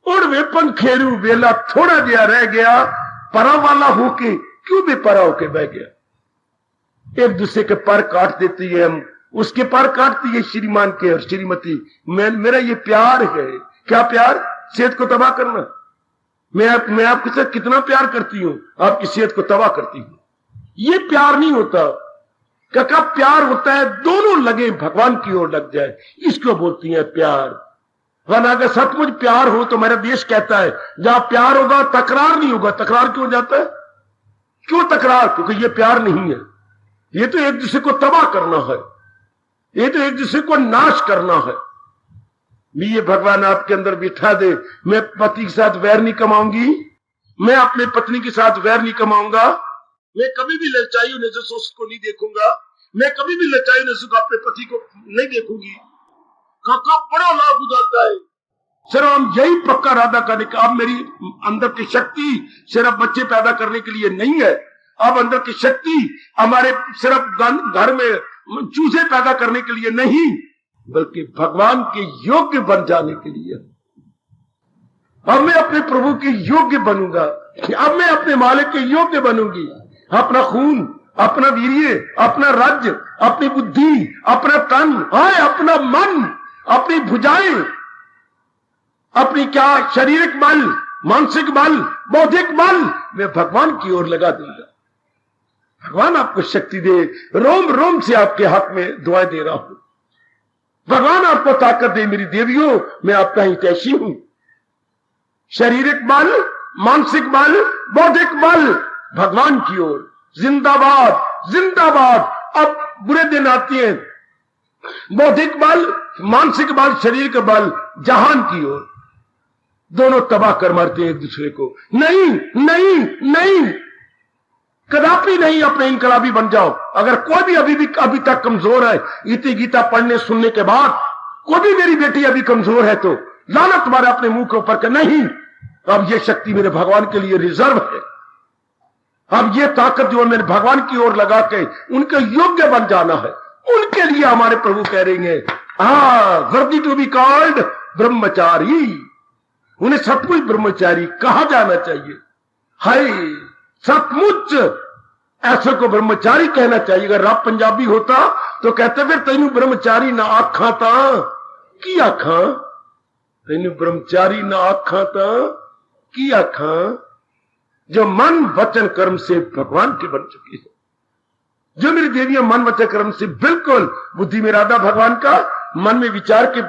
Speaker 2: उड़ वे पंखेरू वेला थोड़ा जिया रह गया, परा वाला होके क्यों बेपरा होके बह गया। एक दूसरे के पर काट देती है, हम उसके पर काटती है श्रीमान के और श्रीमती। मेरा ये प्यार है। क्या प्यार? सेहत को तबाह करना। मैं आपके साथ कितना प्यार करती हूं, आपकी सेहत को तबाह करती हूं। ये प्यार नहीं होता। क्या प्यार होता है दोनों लगे भगवान की ओर लग जाए, इसको बोलती है प्यार। वरना अगर सचमुच प्यार हो तो मेरा देश कहता है जहां प्यार होगा तकरार नहीं होगा। तकरार क्यों जाता है? क्यों तकरार? क्योंकि ये प्यार नहीं है, ये तो एक दूसरे को तबाह करना है, ये तो एक दूसरे को नाश करना है। ये भगवान आपके अंदर बिठा दे, मैं पति के साथ वैर नहीं कमाऊंगी, मैं अपने पत्नी के साथ वैर नहीं कमाऊंगा, मैं कभी भी ललचाई नजर उसको नहीं देखूंगा, मैं कभी भी ललचाई नजर अपने पति को नहीं देखूंगी। काका बड़ा लाभ हो जाता है। सिर्फ हम यही पक्का इरादा करने का, अब मेरी अंदर की शक्ति सिर्फ बच्चे पैदा करने के लिए नहीं है, अब अंदर की शक्ति हमारे सिर्फ घर में चूजे पैदा करने के लिए नहीं, बल्कि भगवान के योग्य बन जाने के लिए। अब मैं अपने प्रभु के योग्य बनूंगा, अब मैं अपने मालिक के योग्य बनूंगी। अपना खून, अपना वीर्य, अपना राज्य, अपनी बुद्धि, अपना तन, अपना मन, अपनी भुजाएं, अपनी क्या शारीरिक बल, मानसिक बल, बौद्धिक बल, मैं भगवान की ओर लगा दूंगा। भगवान आपको शक्ति दे, रोम रोम से आपके हक में दुआएं दे रहा हूं। भगवान आपको ताकत दे मेरी देवियों, मैं आपका हितैषी हूं। शारीरिक बल, मानसिक बल, बौद्धिक बल, भगवान की ओर जिंदाबाद जिंदाबाद। अब बुरे दिन आते हैं, बौद्धिक बल, मानसिक बल, शरीर का बल जहान की ओर, दोनों तबाह कर मारते हैं एक दूसरे को। नहीं नहीं नहीं, कदापि नहीं अपने इनकलाबी बन जाओ। अगर कोई भी अभी तक कमजोर है, इतनी गीता पढ़ने सुनने के बाद कोई भी मेरी बेटी अभी कमजोर है तो लानत तुम्हारे अपने मुंह के ऊपर। नहीं, अब ये शक्ति मेरे भगवान के लिए रिजर्व है। अब ये ताकत जो मेरे भगवान की ओर लगा के उनके योग्य बन जाना है, उनके लिए हमारे प्रभु कह रहे हैं वर्दी टू बी कॉल्ड ब्रह्मचारी। उन्हें सचमुच ब्रह्मचारी कहा जाना चाहिए। हाय, सचमुच ऐसे को ब्रह्मचारी कहना चाहिए। अगर रब पंजाबी होता तो कहते फिर तेनू ब्रह्मचारी ना आखा था की आखा, तेनू ब्रह्मचारी ना आखा था की आखा, जो मन वचन कर्म से भगवान के बन चुकी है, जो मेरी देवियां मन वचन कर्म से बिल्कुल बुद्धि में इरादा भगवान का, मन में विचार के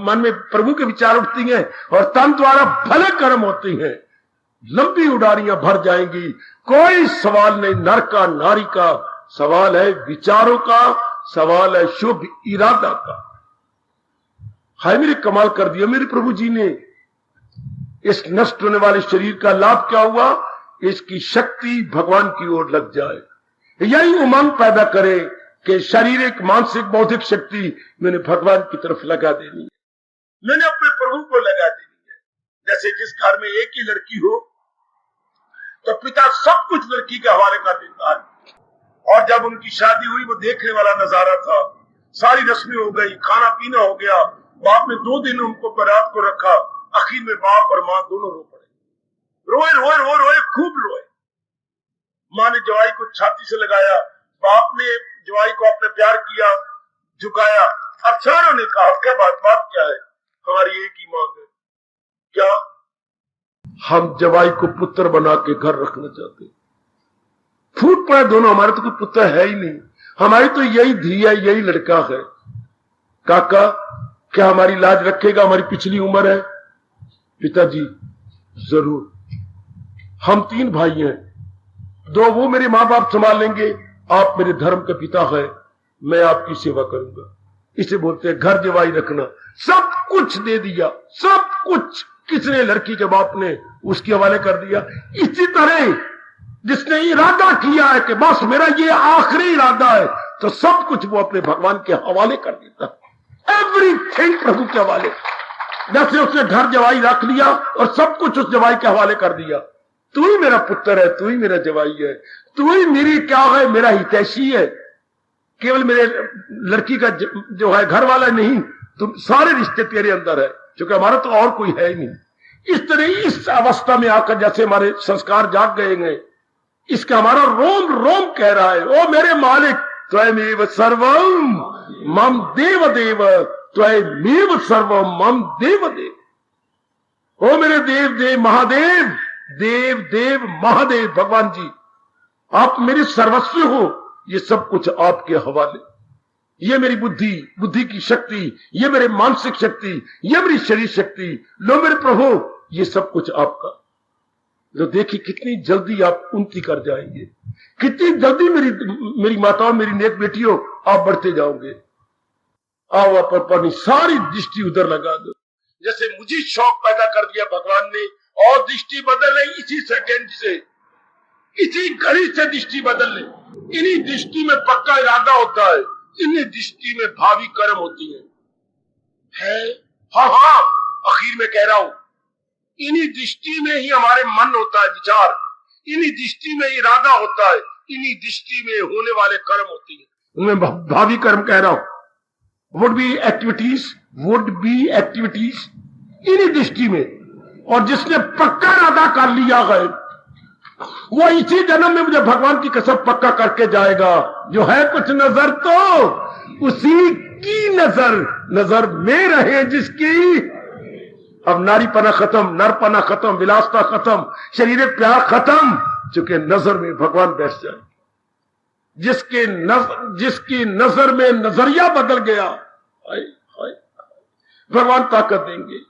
Speaker 2: मन में प्रभु के विचार उठती हैं और तन द्वारा भले कर्म होते हैं, लंबी उड़ारियां भर जाएंगी। कोई सवाल नहीं नर का नारी का, सवाल है विचारों का, सवाल है शुभ इरादा का। हाय मेरे कमाल कर दिया मेरे प्रभु जी ने। इस नष्ट होने वाले शरीर का लाभ क्या हुआ? इसकी शक्ति भगवान की ओर लग जाए, यही उमंग पैदा करे कि शारीरिक मानसिक बौद्धिक शक्ति मैंने भगवान की तरफ लगा देनी है, मैंने अपने प्रभु को लगा देनी है। जैसे जिस घर में एक ही लड़की हो तो पिता सब कुछ लड़की के हवाले कर देता है, और जब उनकी शादी हुई वो देखने वाला नजारा था। सारी रस्में हो गई, खाना पीना हो गया, बाप ने 2 दिन उनको बारात को रखा, आखिर में बाप और माँ दोनों रो पड़े, रोए रोए रोए रोए खूब रोए। माँ ने जवाई को छाती से लगाया, बाप ने जवाई को अपने प्यार किया, झुकाया। अब चारों ने कहा क्या बात क्या है? हमारी एक ही मांग है। क्या? हम जवाई को पुत्र बना के घर रखना चाहते। फूट पड़े दोनों, हमारे तो कोई पुत्र है ही नहीं, हमारी तो यही धी है, यही लड़का है। काका क्या हमारी लाज रखेगा? हमारी पिछली उम्र है। पिताजी जरूर, हम 3 भाई हैं, 2 वो मेरे माँ बाप संभाल लेंगे, आप मेरे धर्म के पिता है, मैं आपकी सेवा करूंगा। इसे बोलते हैं घर जवाई रखना। सब कुछ दे दिया, सब कुछ किसने? लड़की के बाप ने उसके हवाले कर दिया। इसी तरह जिसने इरादा किया है कि बस मेरा ये आखिरी इरादा है, तो सब कुछ वो अपने भगवान के हवाले कर देता, एवरीथिंग प्रभु के हवाले। जैसे उसने घर जवाई रख लिया और सब कुछ उस जवाई के हवाले कर दिया। तू ही मेरा पुत्र है, तू ही मेरा जवाई है, तू ही मेरी क्या है, मेरा हितैषी है। केवल मेरे लड़की का जो है घर वाला नहीं, तुम सारे रिश्ते तेरे अंदर है, क्योंकि हमारा तो और कोई है ही नहीं। इस तरह इस अवस्था में आकर जैसे हमारे संस्कार जाग गए हैं, इसका हमारा रोम रोम कह रहा है, ओ मेरे मालिक त्वमेव सर्वम मम देव देव, त्वमेव सर्वम मम देव देव। ओ मेरे देव देव महादेव, देव देव महादेव, भगवान जी आप मेरे सर्वस्व हो, ये सब कुछ आपके हवाले। ये मेरी बुद्धि की शक्ति, ये मेरे मानसिक शक्ति, ये मेरी शरीर शक्ति, लो मेरे प्रभु ये सब कुछ आपका। जो देखिए कितनी जल्दी आप उन्नति कर जाएंगे, कितनी जल्दी मेरी माताओं, मेरी नेक बेटियों आप बढ़ते जाओगे। आओ आप अपनी सारी दृष्टि उधर लगा दो। जैसे मुझे शौक पैदा कर दिया भगवान ने, और दृष्टि बदल ले इसी सेकंड से, इसी घड़ी से दृष्टि बदल ले। इन्हीं दृष्टि में पक्का इरादा होता है, इन्हीं दृष्टि में भावी कर्म होती है। हाँ आखिर में कह रहा हूं, इन्हीं दृष्टि में ही हमारे मन होता है, विचार, इन्हीं दृष्टि में इरादा होता है, इन्हीं दृष्टि में होने वाले कर्म होती है। मैं भावी कर्म कह रहा हूं, वुड बी एक्टिविटीज इन्हीं दृष्टि में। और जिसने पक्का इरादा कर लिया है वो इसी जन्म में मुझे भगवान की कसम पक्का करके जाएगा। जो है कुछ नजर तो उसी की नजर में रहे जिसकी। अब नारीपना खत्म, नरपना खत्म, विलासता खत्म, शरीर प्यार खत्म, चूंकि नजर में भगवान बैठ जाए। जिसकी नजर में नजरिया बदल गया, भगवान ताकत देंगे।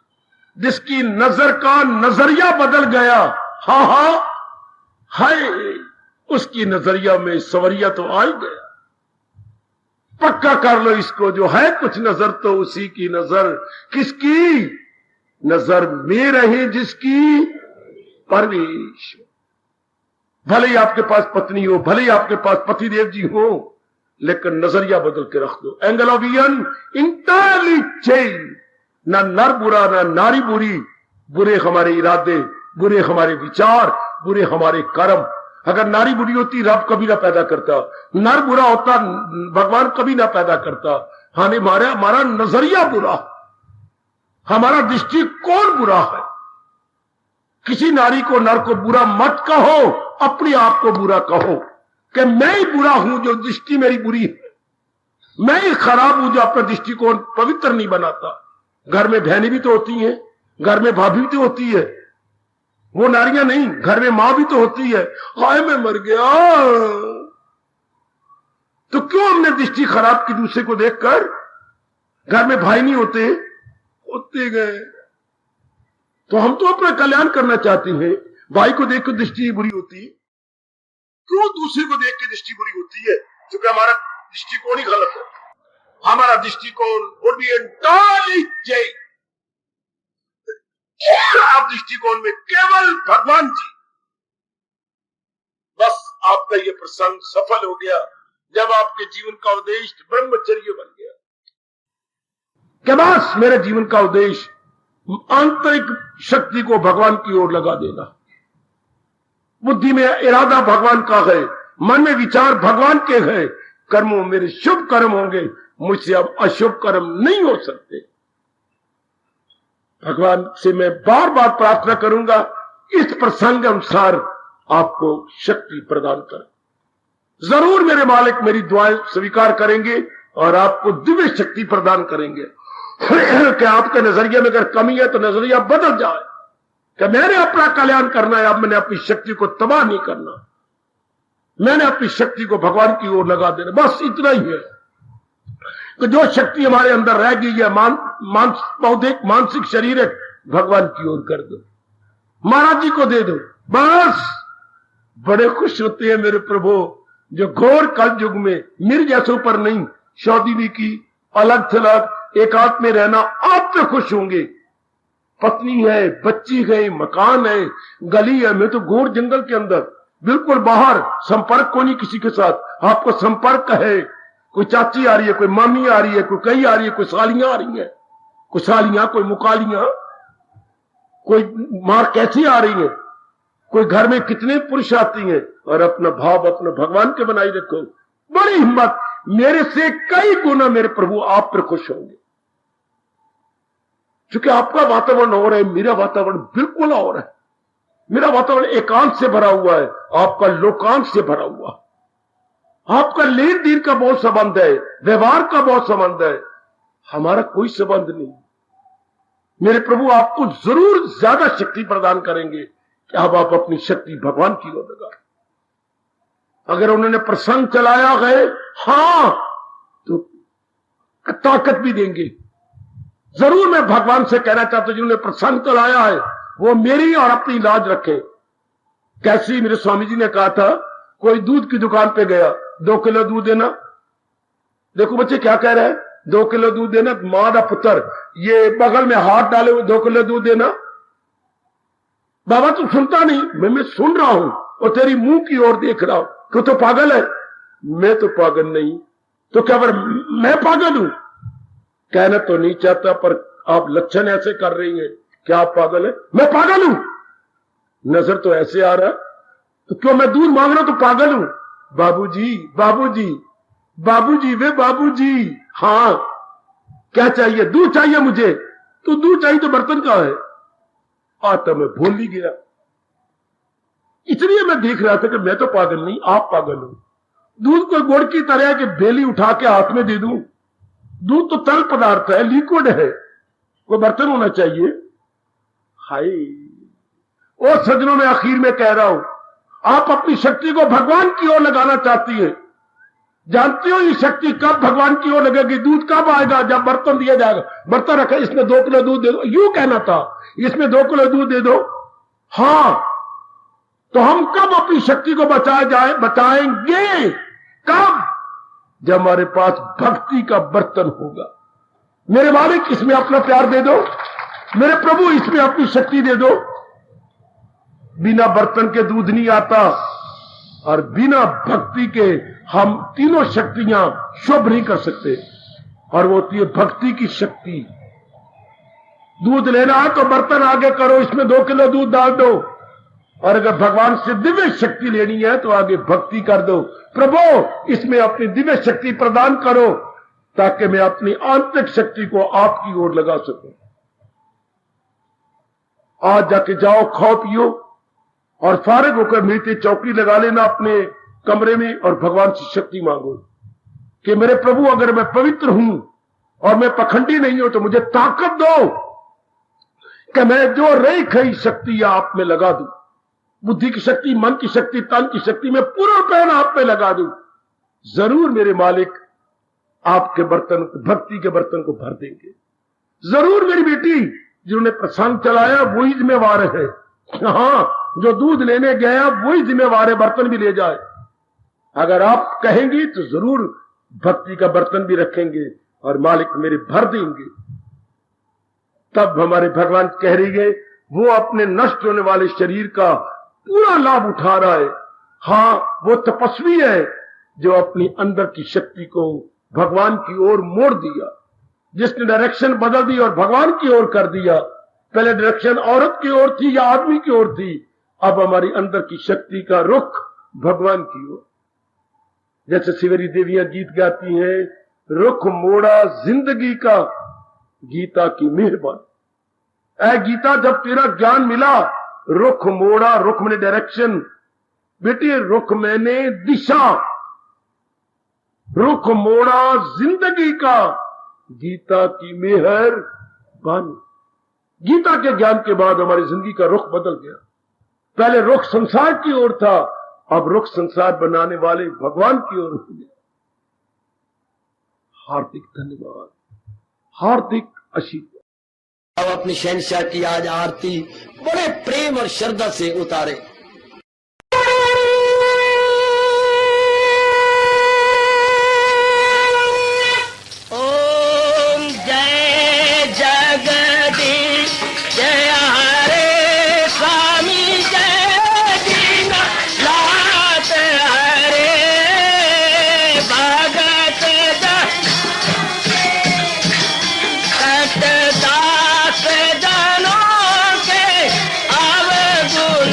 Speaker 2: जिसकी नजर का नजरिया बदल गया, हाय उसकी नजरिया में सवरिया तो आ ही गया। पक्का कर लो इसको, जो है कुछ नजर तो उसी की नजर। किसकी नजर में रहे जिसकी परवेश। भले ही आपके पास पत्नी हो, भले ही आपके पास पतिदेव जी हो, लेकिन नजरिया बदल के रख दो। Angle of vision entirely change. ना नर बुरा, ना नारी बुरी, बुरे हमारे इरादे, बुरे हमारे विचार, बुरे हमारे कर्म। अगर नारी बुरी होती रब कभी ना पैदा करता, नर बुरा होता भगवान कभी ना पैदा करता। हमारा नजरिया बुरा, हमारा दृष्टिकोण बुरा है। किसी नारी को नर को बुरा मत कहो, अपने आप को बुरा कहो कि मैं ही बुरा हूं जो दृष्टि मेरी बुरी है, मैं ही खराब हूं जो अपना दृष्टिकोण पवित्र नहीं बनाता। घर में बहनें भी तो होती हैं, घर में भाभी भी तो होती है, वो नारियां नहीं, घर में मां भी तो होती है। हाय मैं मर गया, तो क्यों हमने दृष्टि खराब की दूसरे को देखकर? घर में भाई नहीं होते गए, तो हम तो अपना कल्याण करना चाहते हैं। भाई को देख कर दृष्टि बुरी होती, क्यों दूसरे को देख के दृष्टि बुरी होती है? क्योंकि हमारा दृष्टिकोण ही गलत है। हमारा दृष्टिकोण would be entirely changed। आप दृष्टिकोण में केवल भगवान जी, बस आपका ये प्रसंग सफल हो गया जब आपके जीवन का उद्देश्य ब्रह्मचर्य बन गया। कि बस मेरे जीवन का उद्देश्य आंतरिक शक्ति को भगवान की ओर लगा देना। बुद्धि में इरादा भगवान का है, मन में विचार भगवान के हैं, कर्मों मेरे शुभ कर्म होंगे, मुझसे अब अशुभ कर्म नहीं हो सकते। भगवान से मैं बार बार प्रार्थना करूंगा इस प्रसंग अनुसार आपको शक्ति प्रदान कर। जरूर मेरे मालिक मेरी दुआएं स्वीकार करेंगे और आपको दिव्य शक्ति प्रदान करेंगे कि आपके नजरिए में अगर कमी है तो नजरिया बदल जाए कि मैंने अपना कल्याण करना है, अब मैंने अपनी शक्ति को तबाह नहीं करना, मैंने अपनी शक्ति को भगवान की ओर लगा देना। बस इतना ही है कि जो शक्ति हमारे अंदर रह गई है, बौद्धिक मानसिक शारीरिक, भगवान की ओर कर दो, महाराज जी को दे दो। बस बड़े खुश होते हैं मेरे प्रभु जो घोर कल युग में मेरे जैसों पर नहीं, शादी भी की, अलग थलग एकांत में रहना, आप तो खुश होंगे। पत्नी है, बच्ची है, मकान है, गली है, मैं तो घोर जंगल के अंदर बिल्कुल बाहर, संपर्क को नहीं किसी के साथ। आपको संपर्क है, कोई चाची आ रही है, कोई मामी आ रही है, कोई कई आ रही है, कोई सालियां आ रही है, कोई सालियां, कोई मुकालियां, कोई मार कैसी आ रही है, कोई घर में कितने पुरुष आती हैं, और अपना भाव अपना भगवान के बनाई रखो। बड़ी हिम्मत, मेरे से कई गुना मेरे प्रभु आप पर खुश होंगे, क्योंकि आपका वातावरण और है, मेरा वातावरण बिल्कुल और है। मेरा वातावरण एकांत से भरा हुआ है, आपका लोकांत से भरा हुआ। आपका लेन देन का बहुत संबंध है, व्यवहार का बहुत संबंध है, हमारा कोई संबंध नहीं। मेरे प्रभु आपको जरूर ज्यादा शक्ति प्रदान करेंगे कि अब आप अपनी शक्ति भगवान की ओर लगा। अगर उन्होंने प्रसंग चलाया है, हां, तो ताकत भी देंगे। जरूर मैं भगवान से कहना चाहता हूं जिन्होंने प्रसंग चलाया है वो मेरी और अपनी लाज रखे। कैसी, मेरे स्वामी जी ने कहा था, कोई दूध की दुकान पे गया, 2 किलो दूध देना। देखो बच्चे क्या कह रहे हैं, 2 किलो दूध देना। मां दा पुत्र ये बगल में हाथ डाले हुए 2 किलो दूध देना। बाबा तू सुनता नहीं? मैं सुन रहा हूं और तेरी मुंह की ओर देख रहा हूं। तू तो पागल है। मैं तो पागल नहीं, तो क्या मैं पागल हूं? कहना तो नहीं चाहता, पर आप लक्षण ऐसे कर रही हैं, क्या आप पागल है? मैं पागल हूं, नजर तो ऐसे आ रहा, तो क्यों मैं दूध मांग रहा हूं तो पागल हूं? बाबूजी, बाबूजी, बाबूजी, वे बाबूजी, हाँ क्या चाहिए? दूध चाहिए मुझे। तो दूध चाहिए तो बर्तन का है? आता मैं भूल ही गया। इसलिए मैं देख रहा था कि मैं तो पागल नहीं, आप पागल हो। दूध को गुड़ की तरह के बेली उठा के हाथ में दे दूं? दूध तो तरल पदार्थ है, लिक्विड है, कोई बर्तन होना चाहिए। हाय, और सज्जनों में आखिर में कह रहा हूं, आप अपनी शक्ति को भगवान की ओर लगाना चाहती है। जानती हो ये शक्ति कब भगवान की ओर लगेगी? दूध कब आएगा? जब बर्तन दिया जाएगा। बर्तन रखा, इसमें 2 किलो दूध दे दो, यूं कहना था, इसमें 2 किलो दूध दे दो। हां, तो हम कब अपनी शक्ति को बचाएंगे? कब? जब हमारे पास भक्ति का बर्तन होगा। मेरे मालिक इसमें अपना प्यार दे दो, मेरे प्रभु इसमें अपनी शक्ति दे दो। बिना बर्तन के दूध नहीं आता, और बिना भक्ति के हम तीनों शक्तियां शुभ नहीं कर सकते। और वो होती है भक्ति की शक्ति। दूध लेना है तो बर्तन आगे करो, इसमें 2 किलो दूध डाल दो। और अगर भगवान से दिव्य शक्ति लेनी है तो आगे भक्ति कर दो। प्रभु इसमें अपनी दिव्य शक्ति प्रदान करो, ताकि मैं अपनी आंतरिक शक्ति को आपकी ओर लगा सकूं। आज जाके जाओ, खाओ पियो, और फारिग होकर मिलती चौकी लगा लेना अपने कमरे में, और भगवान से शक्ति मांगो कि मेरे प्रभु अगर मैं पवित्र हूं और मैं पखंडी नहीं हूं तो मुझे ताकत दो कि मैं जो रही खई शक्ति आप में लगा दूं। बुद्धि की शक्ति, मन की शक्ति, तन की शक्ति में पूर्ण आप में लगा दूं, जरूर मेरे मालिक आपके बर्तन, भक्ति के बर्तन को भर देंगे। जरूर मेरी बेटी जिन्होंने प्रसंग चलाया वही जिम्मेवार है। हाँ, जो दूध लेने गया वही जिम्मेवार है, बर्तन भी ले जाए। अगर आप कहेंगी तो जरूर भक्ति का बर्तन भी रखेंगे और मालिक मेरे भर देंगे। तब हमारे भगवान कह रही है वो अपने नष्ट होने वाले शरीर का पूरा लाभ उठा रहा है। हाँ, वो तपस्वी है जो अपनी अंदर की शक्ति को भगवान की ओर मोड़ दिया, जिसने डायरेक्शन बदल दी और भगवान की ओर कर दिया। पहले डायरेक्शन औरत की ओर थी या आदमी की ओर थी, अब हमारी अंदर की शक्ति का रुख भगवान की ओर। जैसे शिवरी देवियां गीत गाती हैं, रुख मोड़ा जिंदगी का गीता की मेहरबान। ऐ गीता, जब तेरा ज्ञान मिला, रुख मोड़ा, रुख मैंने डायरेक्शन, बेटी रुख मैंने दिशा, रुख मोड़ा जिंदगी का गीता की मेहरबानी। गीता के ज्ञान के बाद हमारी जिंदगी का रुख बदल गया। पहले रुख संसार की ओर था, अब रुख संसार बनाने वाले भगवान की ओर हो गया। हार्दिक धन्यवाद, हार्दिक आशीर्वाद।
Speaker 1: अब अपनी शहंशाह की आज आरती बड़े प्रेम और श्रद्धा से उतारे। ओम जय जगदीश जय हरे स्वामी जय दीननाथ हरे भगत दास जनों के अवगुण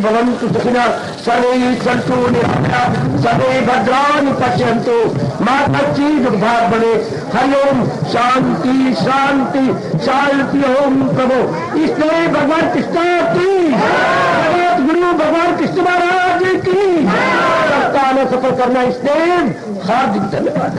Speaker 1: भवन्तु सुखिनः सर्वे सन्तु निरामयाः सर्वे भद्राणि पश्यन्तु मा कश्चित् दुर्भाग् भवेत्। हरि ओम शांति शांति शांति। ओम प्रभु इसलिए भगवान कृष्ण की जगत गुरु भगवान कृष्ण महाराज की सप्ताह में सफल करना इसलिए हार्दिक धन्यवाद।